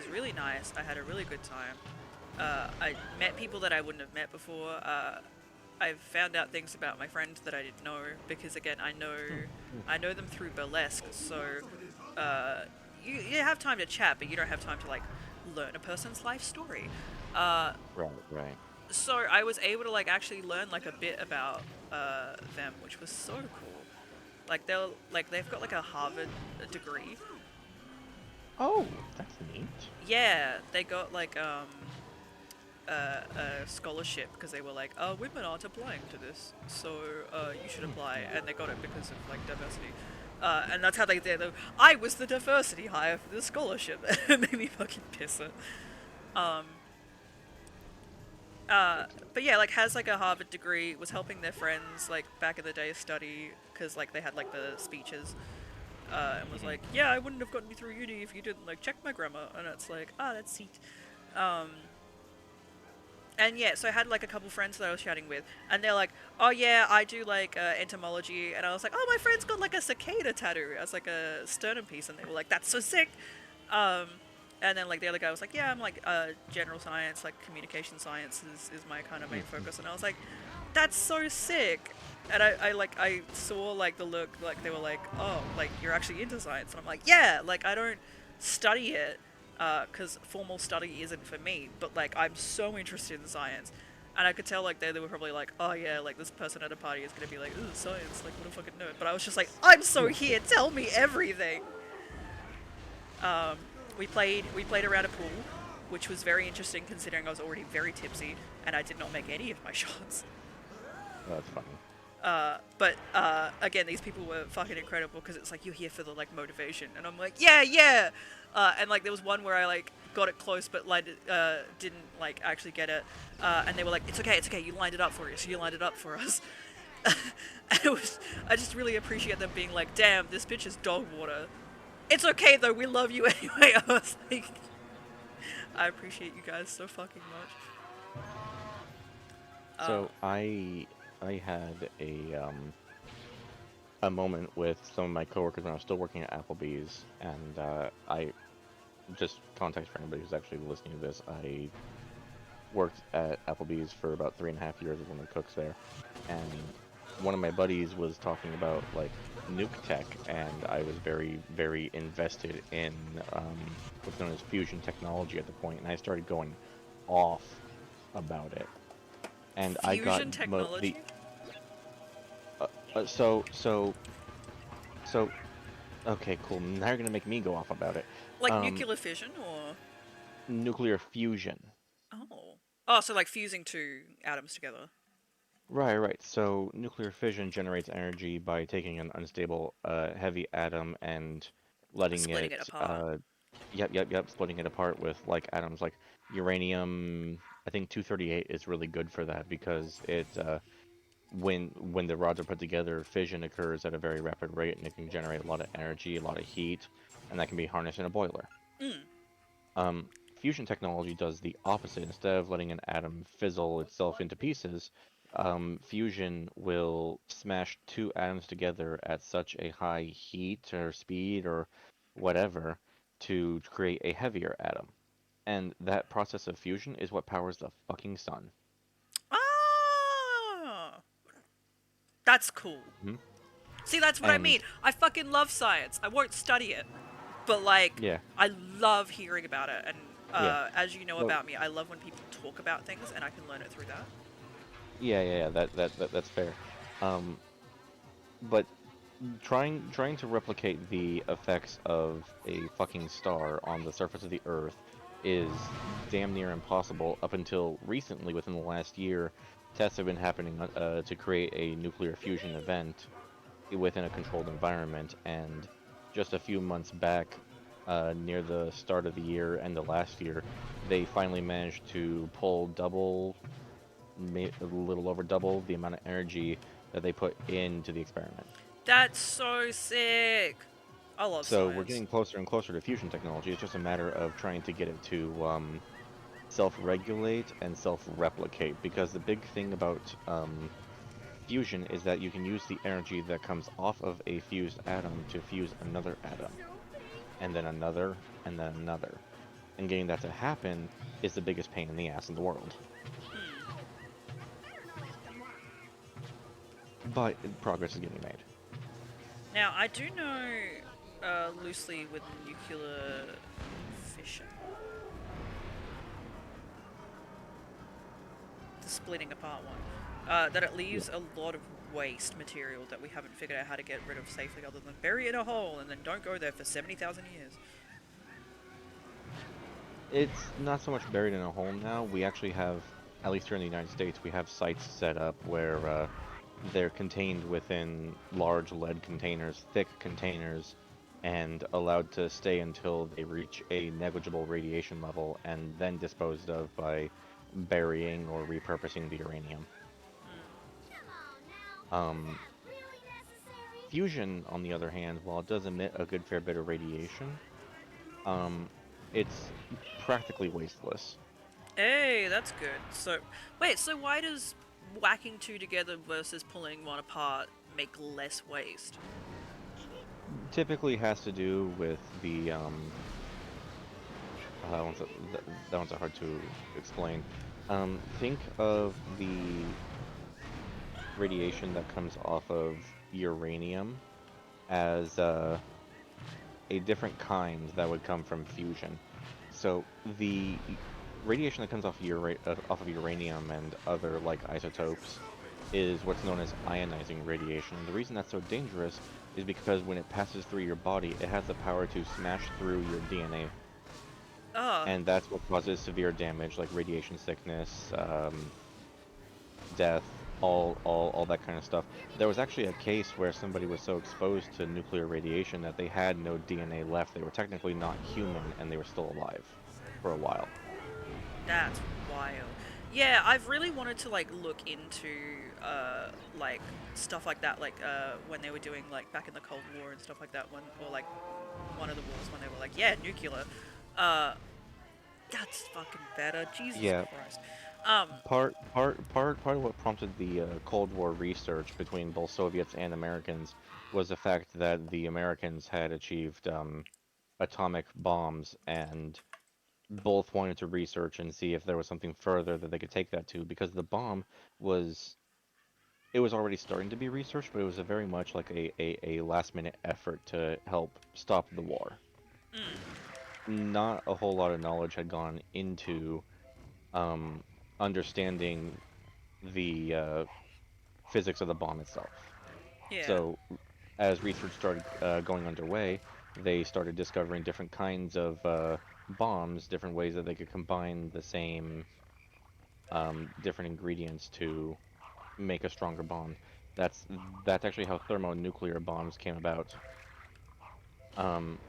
Speaker 4: really nice. I had a really good time. I met people that I wouldn't have met before. I've found out things about my friends that I didn't know because, again, I know them through Burlesque. So you have time to chat, but you don't have time to like learn a person's life story.
Speaker 1: Right.
Speaker 4: So I was able to like actually learn like a bit about them, which was so cool. Like they've got like a Harvard degree.
Speaker 1: Oh, that's neat.
Speaker 4: Yeah, they got like a scholarship because they were like, women aren't applying to this, so you should apply, and they got it because of like diversity. And that's how they did it. I was the diversity hire for the scholarship. It made me fucking piss it. But yeah, like has like a Harvard degree, was helping their friends like back in the day study because like they had like the speeches, and was like, yeah, I wouldn't have gotten you through uni if you didn't like check my grammar, and it's like, that's sweet. And yeah, so I had like a couple friends that I was chatting with, and they're like, oh yeah, I do like entomology, and I was like, oh, my friend's got like a cicada tattoo as like a sternum piece, and they were like, that's so sick. And then like the other guy was like, yeah, I'm like general science, like communication science is my kind of main focus, and I was like, that's so sick. And I saw like the look, like they were like, oh, like you're actually into science, and I'm like, yeah, like I don't study it because formal study isn't for me, but like I'm so interested in science. And I could tell like they were probably like, oh yeah, like this person at a party is gonna be like, ooh, science, like what a fucking nerd. But I was just like, I'm so here, tell me everything. We played around a pool, which was very interesting considering I was already very tipsy and I did not make any of my shots.
Speaker 1: That's funny.
Speaker 4: But again, these people were fucking incredible because it's like you're here for the like motivation, and I'm like, yeah. And like there was one where I like got it close, but like didn't like actually get it, and they were like, it's okay, you lined it up for us, so you lined it up for us. And I just really appreciate them being like, damn, this bitch is dog water. It's okay though, we love you anyway. I was like, I appreciate you guys so fucking much.
Speaker 1: So I had a moment with some of my coworkers when I was still working at Applebee's, and I just context for anybody who's actually listening to this. I worked at Applebee's for about 3.5 years as one of the cooks there, and one of my buddies was talking about like nuke tech, and I was very, very invested in what's known as fusion technology at the point, and I started going off about it. And I got
Speaker 4: Fusion technology?
Speaker 1: so okay, cool. Now you're gonna make me go off about it.
Speaker 4: Like nuclear fission or?
Speaker 1: Nuclear fusion.
Speaker 4: Oh, so like fusing two atoms together.
Speaker 1: Right. So nuclear fission generates energy by taking an unstable heavy atom and letting
Speaker 4: Splitting it apart.
Speaker 1: Yep, splitting it apart with like atoms like uranium. I think 238 is really good for that because when the rods are put together, fission occurs at a very rapid rate, and it can generate a lot of energy, a lot of heat, and that can be harnessed in a boiler.
Speaker 4: Mm.
Speaker 1: Fusion technology does the opposite. Instead of letting an atom fizzle itself into pieces, fusion will smash two atoms together at such a high heat or speed or whatever to create a heavier atom. And that process of fusion is what powers the fucking sun.
Speaker 4: Ah, that's cool.
Speaker 1: Hmm.
Speaker 4: See, that's what I
Speaker 1: And
Speaker 4: mean. I fucking love science. I won't study it, but like,
Speaker 1: yeah,
Speaker 4: I love hearing about it. And
Speaker 1: yeah.
Speaker 4: as you know
Speaker 1: Well,
Speaker 4: about me, I love when people talk about things, and I can learn it through that.
Speaker 1: yeah. That's fair. Um, but trying to replicate the effects of a fucking star on the surface of the Earth is damn near impossible. Up until recently, within the last year, tests have been happening to create a nuclear fusion event within a controlled environment, and just a few months back, near the start of the year and the last year, they finally managed to pull double, a little over double the amount of energy that they put into the experiment.
Speaker 4: That's so sick. I love
Speaker 1: So we're
Speaker 4: science.
Speaker 1: getting closer and closer to fusion technology. It's just a matter of trying to get it to self-regulate and self-replicate. Because the big thing about fusion is that you can use the energy that comes off of a fused atom to fuse another atom, and then another, and then another. And getting that to happen is the biggest pain in the ass in the world. But progress is getting made.
Speaker 4: Now, I do know loosely with nuclear fission, the splitting apart one, that it leaves a lot of waste material that we haven't figured out how to get rid of safely other than bury it in a hole and then don't go there for 70,000 years.
Speaker 1: It's not so much buried in a hole now. We actually have, at least here in the United States, we have sites set up where they're contained within large lead containers, thick containers, and allowed to stay until they reach a negligible radiation level and then disposed of by burying or repurposing the uranium. Fusion, on the other hand, while it does emit a good fair bit of radiation, it's practically wasteless.
Speaker 4: Hey, that's good. So, wait, so why does whacking two together versus pulling one apart make less waste?
Speaker 1: Typically has to do with the that one's hard to explain. Think of the radiation that comes off of uranium as a different kind that would come from fusion. So the radiation that comes off of uranium and other like isotopes is what's known as ionizing radiation. And the reason that's so dangerous is because when it passes through your body, it has the power to smash through your DNA,
Speaker 4: Oh,
Speaker 1: and that's what causes severe damage, like radiation sickness, death, all that kind of stuff. There was actually a case where somebody was so exposed to nuclear radiation that they had no DNA left. They were technically not human, and they were still alive for a while.
Speaker 4: that's wild. Yeah, I've really wanted to like look into like stuff like that, like when they were doing like back in the Cold War and stuff like that, when or like one of the wars when they were like, yeah, nuclear. Uh, that's fucking better. Jesus
Speaker 1: Yeah,
Speaker 4: Christ.
Speaker 1: part of what prompted the Cold War research between both Soviets and Americans was the fact that the Americans had achieved atomic bombs, and both wanted to research and see if there was something further that they could take that to, because the bomb was it was already starting to be researched, but it was a very much like a last minute effort to help stop the war. Not a whole lot of knowledge had gone into um, understanding the physics of the bomb itself.
Speaker 4: Yeah.
Speaker 1: So as research started going underway, they started discovering different kinds of bombs, different ways that they could combine the same different ingredients to make a stronger bomb. That's that's actually how thermonuclear bombs came about. Um,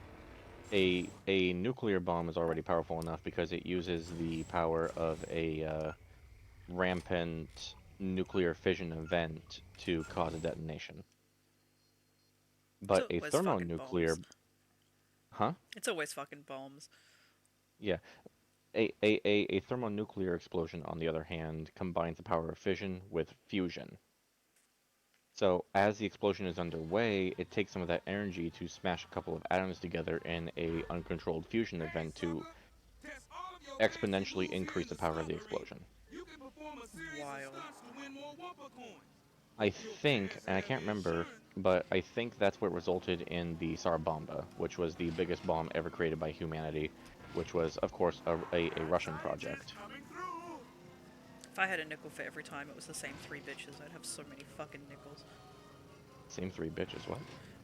Speaker 1: a nuclear bomb is already powerful enough because it uses the power of a rampant nuclear fission event to cause a detonation. But
Speaker 4: It's
Speaker 1: a
Speaker 4: always fucking
Speaker 1: thermonuclear,
Speaker 4: bombs.
Speaker 1: huh?
Speaker 4: It's always fucking bombs.
Speaker 1: Yeah, a thermonuclear explosion, on the other hand, combines the power of fission with fusion. So as the explosion is underway, it takes some of that energy to smash a couple of atoms together in a uncontrolled fusion
Speaker 3: Hey,
Speaker 1: event to
Speaker 3: sucker! Test all of your fancy
Speaker 1: exponentially
Speaker 3: moves here in
Speaker 1: increase the
Speaker 3: the
Speaker 1: power of the
Speaker 3: submarine.
Speaker 1: explosion.
Speaker 3: You can perform a series of
Speaker 4: Wild.
Speaker 3: stunts to win more Wumpa coins.
Speaker 1: I
Speaker 3: Hope your
Speaker 1: think,
Speaker 3: pants
Speaker 1: and I
Speaker 3: have
Speaker 1: can't remember,
Speaker 3: insurance.
Speaker 1: but I think that's what resulted in the Tsar Bomba, which was the biggest bomb ever created by humanity, which was, of course, a Russian
Speaker 3: Scientists
Speaker 1: project.
Speaker 3: coming through.
Speaker 4: If I had a nickel for every time it was the same three bitches, I'd have so many fucking nickels.
Speaker 1: Same three bitches, what?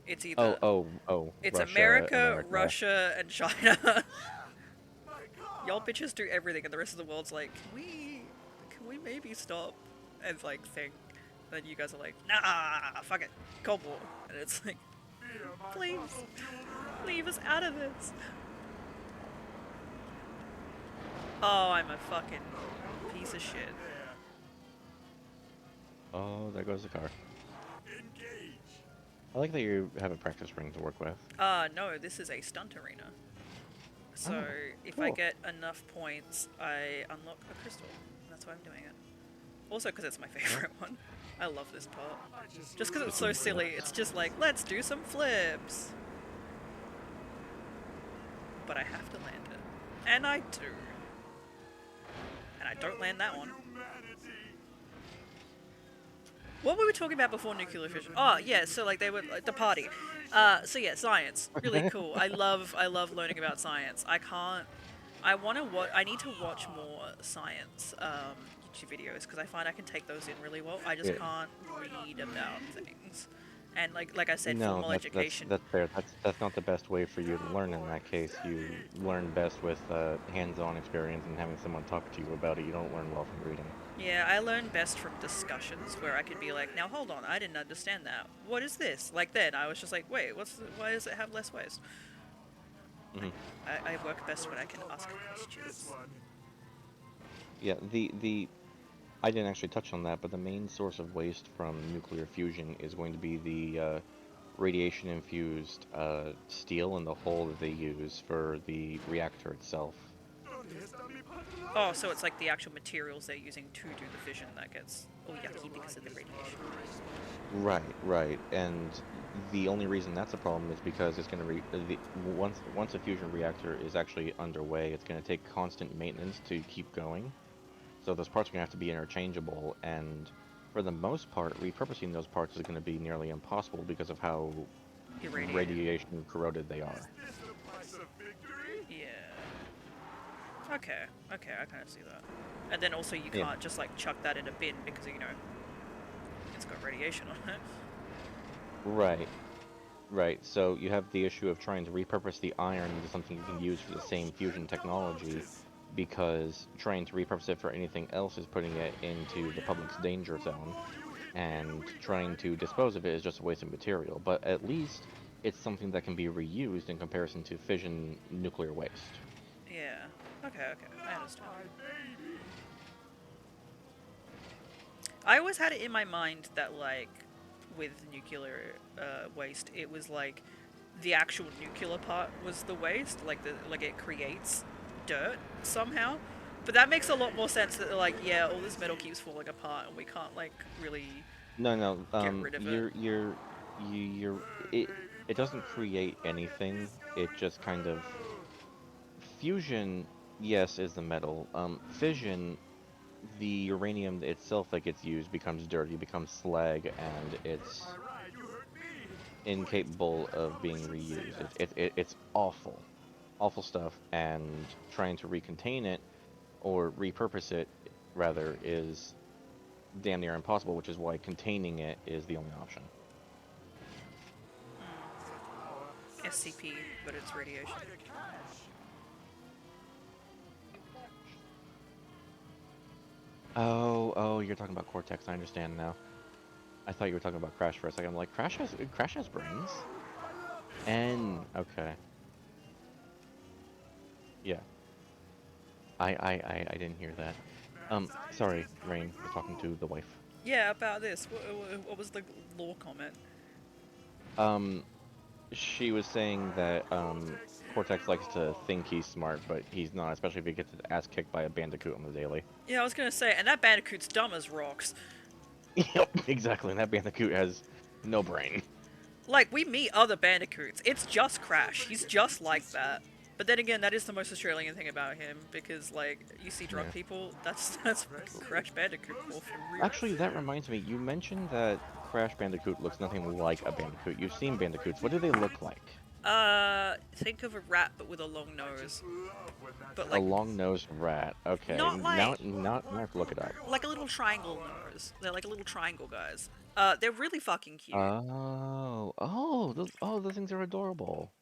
Speaker 4: It's
Speaker 1: Oh,
Speaker 4: either it's
Speaker 1: Russia,
Speaker 4: America,
Speaker 1: America.
Speaker 4: Russia, and China. Y'all bitches do everything, and the rest of the world's like, can we maybe stop and like think? And then you guys are like, nah, fuck it, Cold War, and it's like, please, leave us out of this. Oh, I'm a fucking piece of shit.
Speaker 1: Oh, there goes the car. I like that you have a practice ring to work with.
Speaker 4: No, this is a stunt arena. So
Speaker 1: Oh,
Speaker 4: if I
Speaker 1: cool.
Speaker 4: get enough points, I unlock a crystal. That's why I'm doing it. Also because it's my favorite one. I love this part. Just because it's so silly, it's just like, let's do some flips. But I have to land it. And I do. And I don't land that one. What were we talking about before nuclear fission? Oh yeah, so like they were like the party. So yeah, science, really cool. I love learning about science. I need to watch more science YouTube videos because I find I can take those in really well. I just
Speaker 1: Yeah.
Speaker 4: can't read about things. And like I said,
Speaker 1: No,
Speaker 4: formal education.
Speaker 1: that's fair. That's not the best way for you to learn in that case. You learn best with hands-on experience and having someone talk to you about it. You don't learn well from reading.
Speaker 4: Yeah, I learn best from discussions where I can be like, now hold on, I didn't understand that. What is this? Like then, I was just like, wait, why does it have less waste?
Speaker 1: Hmm.
Speaker 4: I work best when I can ask questions.
Speaker 1: Yeah, the I didn't actually touch on that, but the main source of waste from nuclear fusion is going to be the radiation-infused steel in the hull that they use for the reactor itself.
Speaker 4: Oh, so it's like the actual materials they're using to do the fission that gets all yucky because of the radiation.
Speaker 1: Right, right, and the only reason that's a problem is because it's going to once a fusion reactor is actually underway, it's going to take constant maintenance to keep going. So those parts are going to have to be interchangeable, and for the most part, repurposing those parts is going to be nearly impossible because of how
Speaker 4: Irradiated.
Speaker 1: radiation corroded they are.
Speaker 4: Yeah. Okay, I kind of see that. And then also you
Speaker 1: Yeah.
Speaker 4: can't just like chuck that in a bin because, you know, it's got radiation on it.
Speaker 1: Right, right. So you have the issue of trying to repurpose the iron into something you can use for the same fusion technology, because trying to repurpose it for anything else is putting it into the public's danger zone, and trying to dispose of it is just a waste of material. But at least it's something that can be reused in comparison to fission nuclear waste.
Speaker 4: Yeah. Okay, I understand. I always had it in my mind that, like, with nuclear waste, it was like the actual nuclear part was the waste, like it creates dirt somehow. But that makes a lot more sense that, like, yeah, all this metal keeps falling apart and we can't like really
Speaker 1: No, no.
Speaker 4: get rid of it.
Speaker 1: You're. It doesn't create anything. It just kind of fusion. Yes, is the metal. Fission, the uranium itself that gets used becomes dirty, becomes slag, and it's incapable of being reused. It's awful, awful stuff. And trying to recontain it or repurpose it, rather, is damn near impossible. Which is why containing it is the only option.
Speaker 4: SCP, but it's radiation.
Speaker 1: Oh, you're talking about Cortex. I understand now. I thought you were talking about Crash for a second. I'm like, Crash has brains. Okay. Yeah. I didn't hear that. Sorry, Rain. Was talking to the wife.
Speaker 4: Yeah, about this. What was the lore comment?
Speaker 1: She was saying that Cortex likes to think he's smart, but he's not, especially if he gets his ass kicked by a Bandicoot on the daily.
Speaker 4: Yeah, I was gonna say, and that Bandicoot's dumb as rocks.
Speaker 1: Yep, exactly. And that Bandicoot has no brain.
Speaker 4: Like, we meet other Bandicoots. It's just Crash. He's just like that. But then again, that is the most Australian thing about him, because, like, you see drunk
Speaker 1: Yeah.
Speaker 4: people, that's Crash Bandicoot for real.
Speaker 1: Actually, that reminds me. You mentioned that Crash Bandicoot looks nothing like a Bandicoot. You've seen Bandicoots. What do they look like?
Speaker 4: Think of a rat but with a long nose. But
Speaker 1: A
Speaker 4: like,
Speaker 1: long-nosed rat. Okay.
Speaker 4: Not like-
Speaker 1: Now I have to look it up.
Speaker 4: like a little triangle nose. They're like a little triangle guys. They're really fucking cute.
Speaker 1: Those things are adorable.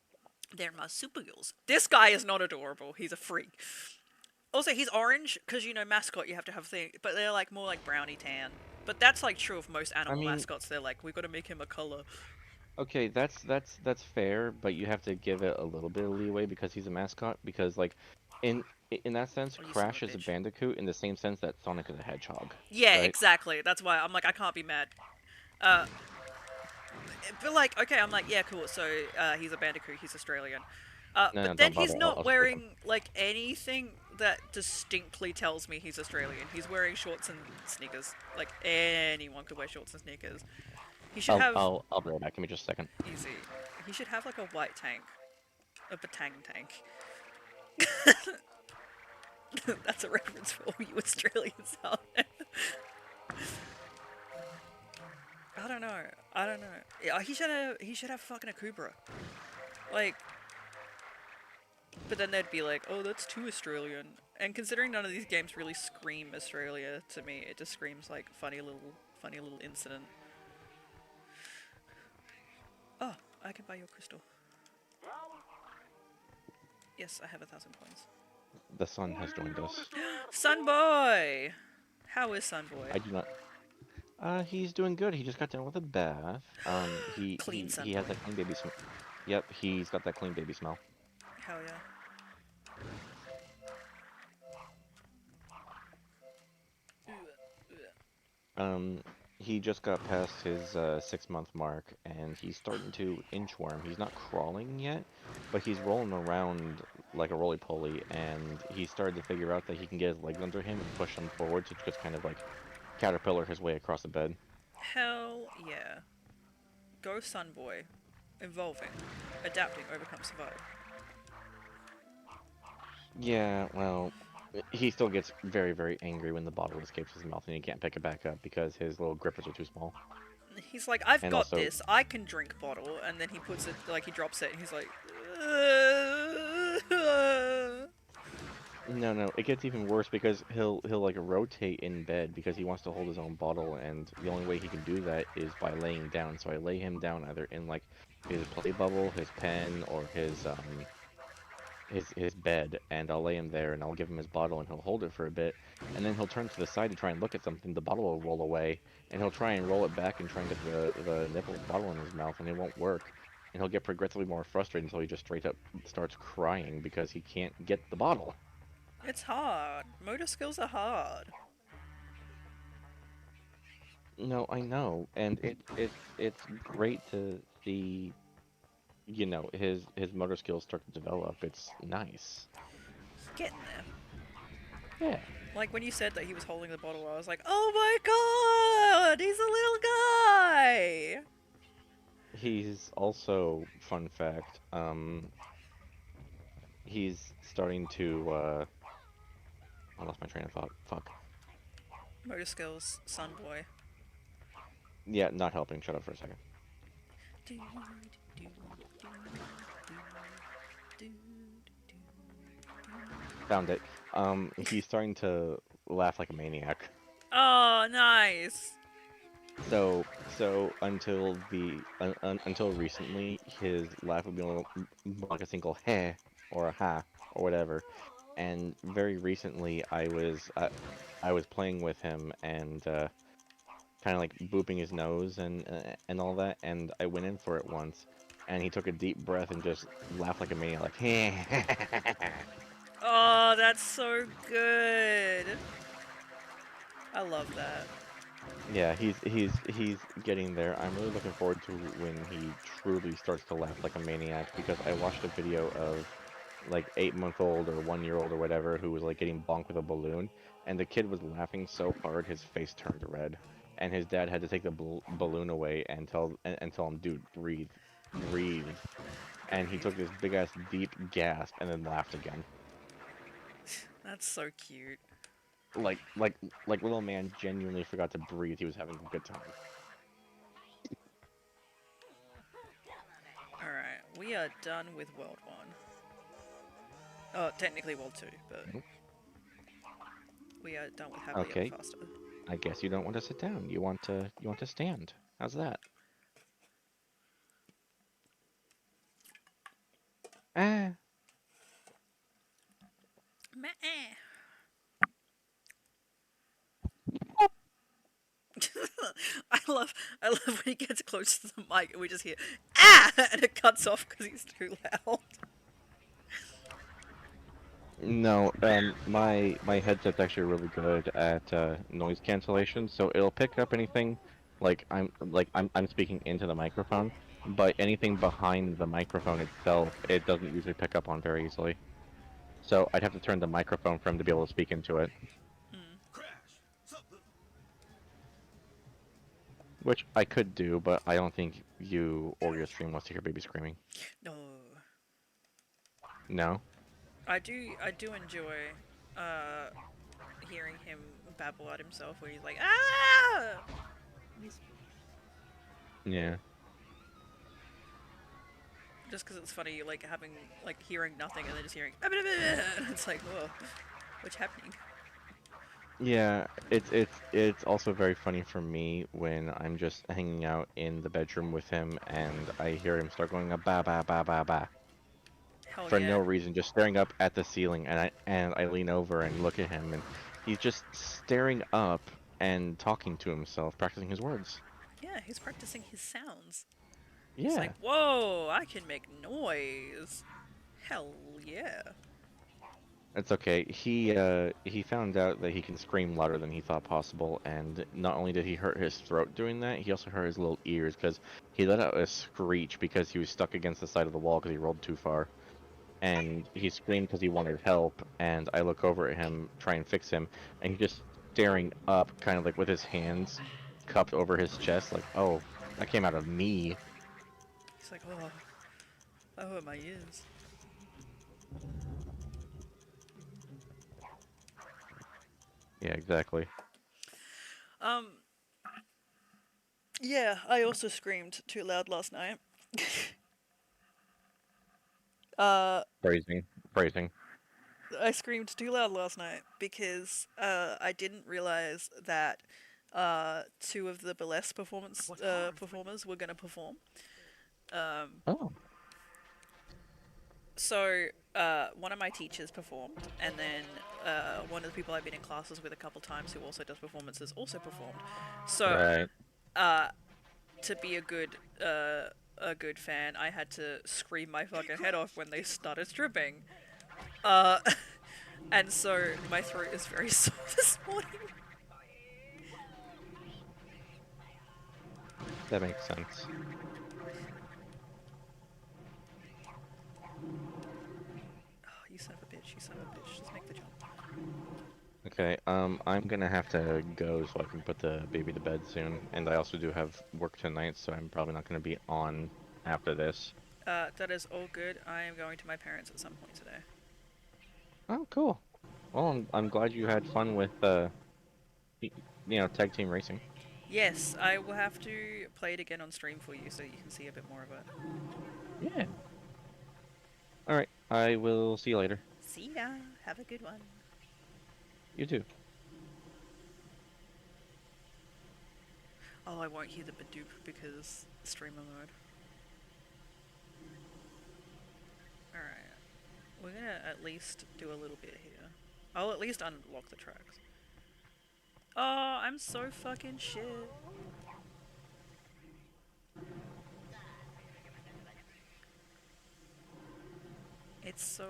Speaker 4: They're marsupials. This guy is not adorable. He's a freak. Also, he's orange, because, you know, mascot, you have to have things, but they're, like, more like brownie tan. But that's, like, true of most animal
Speaker 1: mean-
Speaker 4: mascots. They're like, we've got to make him a color.
Speaker 1: Okay, that's fair, but you have to give it a little bit of leeway because he's a mascot. Because like, in that sense,
Speaker 4: Oh, you son of
Speaker 1: Crash
Speaker 4: a
Speaker 1: is a
Speaker 4: bitch.
Speaker 1: Bandicoot in the same sense that Sonic is a Hedgehog.
Speaker 4: Yeah,
Speaker 1: Right.
Speaker 4: exactly. That's why I'm like, I can't be mad. But, like, okay, I'm like, yeah, cool. So, he's a Bandicoot. He's Australian.
Speaker 1: No,
Speaker 4: But
Speaker 1: no,
Speaker 4: then
Speaker 1: don't
Speaker 4: he's
Speaker 1: bother,
Speaker 4: not
Speaker 1: I'll just
Speaker 4: wearing, like, anything that distinctly tells me he's Australian. He's wearing shorts and sneakers. Like, anyone could wear shorts and sneakers. He should have...
Speaker 1: I'll be right back. Give me just a second.
Speaker 4: Easy. He should have, like, a white tank. A Batang tank. That's a reference for all you Australians out there. I don't know. Yeah, he should have fucking a Kubra. Like, but then they'd be like, oh, that's too Australian. And considering none of these games really scream Australia to me, it just screams like funny little incident. Oh, I can buy your crystal. Yes, I have 1,000 points.
Speaker 1: The sun has joined us.
Speaker 4: Sunboy! How is Sunboy?
Speaker 1: I do not. He's doing good. He just got done with a bath.
Speaker 4: Clean
Speaker 1: he has that clean baby smell. Yep, he's got that clean baby smell.
Speaker 4: Hell yeah.
Speaker 1: He just got past his 6-month mark, and he's starting to inchworm. He's not crawling yet, but he's rolling around like a roly-poly, and he started to figure out that he can get his legs under him and push them forward to just kind of like caterpillar his way across the bed.
Speaker 4: Hell yeah. Go Sunboy. Evolving. Adapting, overcome, survive.
Speaker 1: Yeah, well, he still gets very, very angry when the bottle escapes his mouth and he can't pick it back up because his little grippers are too small.
Speaker 4: He's like, I've
Speaker 1: And
Speaker 4: got
Speaker 1: also-
Speaker 4: this, I can drink bottle, and then he puts it, like, he drops it, and he's like...
Speaker 1: No, it gets even worse because he'll like rotate in bed because he wants to hold his own bottle, and the only way he can do that is by laying down. So I lay him down either in like his play bubble, his pen, or his bed, and I'll lay him there and I'll give him his bottle and he'll hold it for a bit, and then he'll turn to the side to try and look at something. The bottle will roll away, and he'll try and roll it back and try and get the nipple bottle in his mouth, and it won't work. And he'll get progressively more frustrated until he just straight up starts crying because he can't get the bottle.
Speaker 4: It's hard. Motor skills are hard.
Speaker 1: No, I know, and it's great to see, you know, his motor skills start to develop. It's nice.
Speaker 4: Getting there.
Speaker 1: Yeah.
Speaker 4: Like, when you said that he was holding the bottle, I was like, oh my god! He's a little guy!
Speaker 1: He's also, fun fact, he's starting to, I lost my train of thought. Fuck.
Speaker 4: Motor skills, Sunboy.
Speaker 1: Yeah, not helping. Shut up for a second. Found it. He's starting to laugh like a maniac.
Speaker 4: Oh, nice!
Speaker 1: So until recently, his laugh would be a little like a single heh or a ha or whatever. And very recently, I was playing with him and kind of like booping his nose and all that, and I went in for it once, and he took a deep breath and just laughed like a maniac, like heh.
Speaker 4: Oh, that's so good! I love that.
Speaker 1: Yeah, he's getting there. I'm really looking forward to when he truly starts to laugh like a maniac because I watched a video of like 8-month-old or 1-year-old or whatever who was like getting bonked with a balloon, and the kid was laughing so hard his face turned red, and his dad had to take the balloon away and tell him, dude, breathe, breathe, and he took this big ass deep gasp and then laughed again.
Speaker 4: That's so cute.
Speaker 1: Like like like little man genuinely forgot to breathe. He was having a good time.
Speaker 4: Alright, we are done with World 1. Oh, technically World 2, but
Speaker 1: Nope.
Speaker 4: we are done with Happily Ever
Speaker 1: Okay,
Speaker 4: Faster.
Speaker 1: I guess you don't want to sit down. You want to stand. How's that? Ah.
Speaker 4: Meh. I love when he gets close to the mic and we just hear ah, and it cuts off because he's too loud.
Speaker 1: No, my headset's actually really good at noise cancellation, so it'll pick up anything I'm speaking into the microphone, but anything behind the microphone itself, it doesn't usually pick up on very easily. So I'd have to turn the microphone for him to be able to speak into it,
Speaker 3: Crash. Something.
Speaker 1: which I could do, but I don't think you or your stream wants to hear baby screaming.
Speaker 4: No,
Speaker 1: No?
Speaker 4: I do enjoy uh hearing him babble at himself where he's like ah. He's,
Speaker 1: Yeah.
Speaker 4: just because it's funny, like having like hearing nothing and then just hearing and it's like whoa, what's happening?
Speaker 1: Yeah, it's also very funny for me when I'm just hanging out in the bedroom with him and I hear him start going a ba ba ba ba ba
Speaker 4: Hell
Speaker 1: for
Speaker 4: yeah,
Speaker 1: no reason, just staring up at the ceiling, and I lean over and look at him and he's just staring up and talking to himself, practicing his words.
Speaker 4: yeah, he's practicing his sounds. He's like
Speaker 1: Yeah.
Speaker 4: whoa, I can make noise. Hell yeah.
Speaker 1: It's okay. He found out that he can scream louder than he thought possible, and not only did he hurt his throat doing that, he also hurt his little ears because he let out a screech because he was stuck against the side of the wall because he rolled too far. And he screamed because he wanted help, and I look over at him, try and fix him, and he's just staring up, kind of like with his hands cupped over his chest, like, oh, that came out of me.
Speaker 4: He's like oh, that hurt my ears.
Speaker 1: Yeah, exactly.
Speaker 4: Um, yeah, I also screamed too loud last night. uh,
Speaker 1: Phrasing. Phrasing.
Speaker 4: I screamed too loud last night because I didn't realize that two of the burlesque performers were gonna perform.
Speaker 1: Oh.
Speaker 4: So one of my teachers performed, and then one of the people I've been in classes with a couple times who also does performances also performed. So
Speaker 1: Right.
Speaker 4: to be a good fan, I had to scream my fucking head off when they started stripping. Uh, and so my throat is very sore this morning.
Speaker 1: That makes sense.
Speaker 4: Oh, you son of a bitch! You son of a bitch! Just make the jump.
Speaker 1: Okay, I'm gonna have to go so I can put the baby to bed soon, and I also do have work tonight, so I'm probably not gonna be on after this.
Speaker 4: That is all good. I am going to my parents at some point today.
Speaker 1: Oh, cool. Well, I'm glad you had fun with tag team racing.
Speaker 4: Yes, I will have to play it again on stream for you so you can see a bit more of it.
Speaker 1: Yeah. All right, I will see you later.
Speaker 4: See ya. Have a good one.
Speaker 1: You too.
Speaker 4: Oh, I won't hear the Badoop because streamer mode. Alright. We're gonna at least do a little bit here. I'll at least unlock the tracks. Oh, I'm so fucking shit. It's so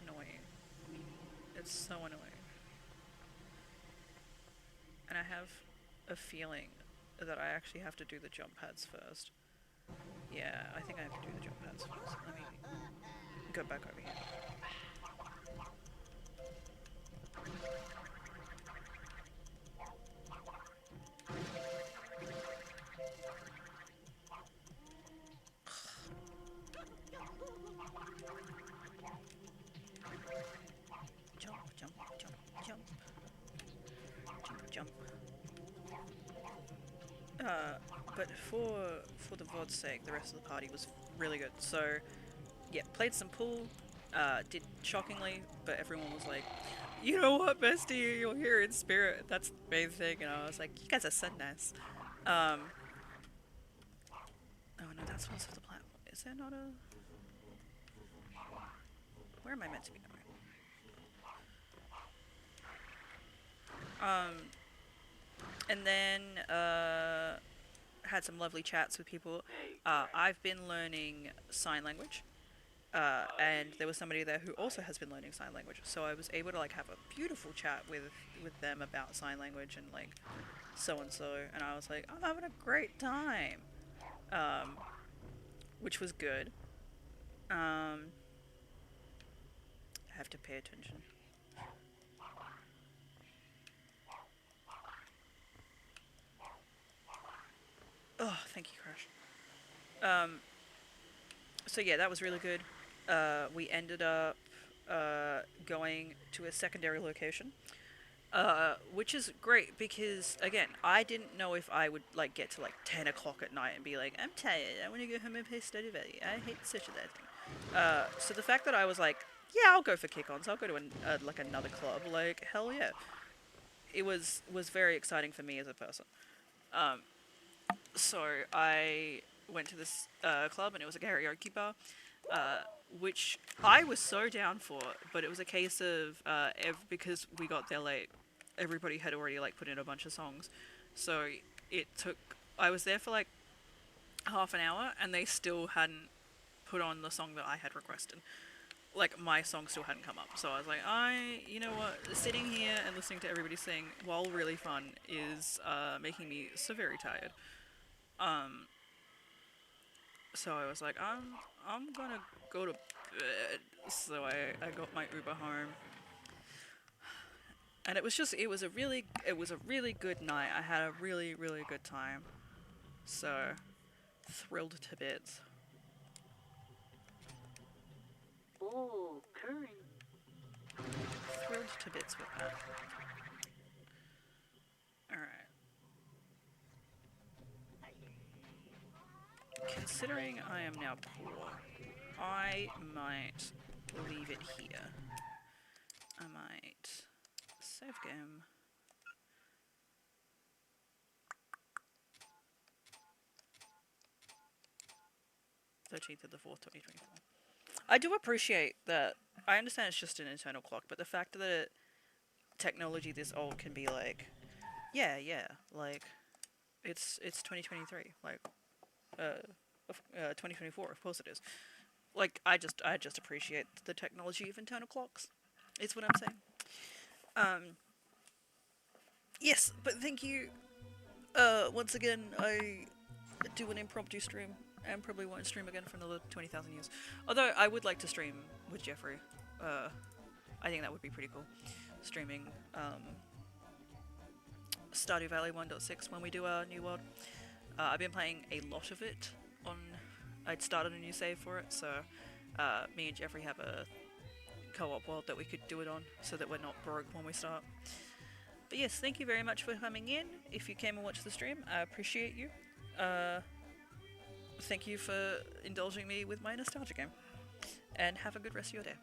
Speaker 4: annoying. It's so annoying. And I have a feeling that I actually have to do the jump pads first. Yeah, I think I have to do the jump pads first. Let me go back over here. Jump, jump, jump, jump. Jump, jump. But for the VOD's sake, the rest of the party was really good. So, yeah, played some pool, did shockingly, but everyone was like, you know what, bestie, you're here in spirit. That's the main thing. And I was like, you guys are so nice. Oh no, that's what's for the platform. Is there not a... Where am I meant to be going? And then, had some lovely chats with people. I've been learning sign language. And there was somebody there who also has been learning sign language, so I was able to like have a beautiful chat with them about sign language and like so and so, and I was like, I'm having a great time, which was good. I have to pay attention. Oh, thank you, Crash. So yeah, that was really good. We ended up going to a secondary location, which is great because again, I didn't know if I would like get to like 10 o'clock at night and be like, I'm tired, I want to go home and play Stardew Valley. I hate socializing. So the fact that I was like, yeah, I'll go for kick-ons. I'll go to like another club. Like hell yeah, it was very exciting for me as a person. So I went to this club and it was a karaoke bar. Which I was so down for, but it was a case of because we got there late, everybody had already like put in a bunch of songs, so I was there for like half an hour and they still hadn't put on the song that I had requested. Like my song still hadn't come up, so I was like, you know what, sitting here and listening to everybody sing, while really fun, is making me so very tired. So I was like, I'm gonna go to bed. So I got my Uber home. And it was a really good night. I had a really, really good time. So, thrilled to bits.
Speaker 5: Oh, curry.
Speaker 4: Thrilled to bits with that. Alright. Considering I am now poor, I might leave it here. I might save game. '13th of the 4th, 2024. I do appreciate that. I understand it's just an internal clock, but the fact that technology this old can be like, yeah, like, it's 2023, like, 2024, of course it is. Like, I just appreciate the technology of internal clocks, is what I'm saying. Yes, but thank you. Once again, I do an impromptu stream, and probably won't stream again for another 20,000 years. Although, I would like to stream with Jeffrey. I think that would be pretty cool. Streaming, Stardew Valley 1.6 when we do our new world. I've been playing a lot of it on... I'd started a new save for it, so me and Jeffrey have a co-op world that we could do it on, so that we're not broke when we start. But yes, thank you very much for coming in. If you came and watched the stream, I appreciate you. Thank you for indulging me with my nostalgia game. And have a good rest of your day.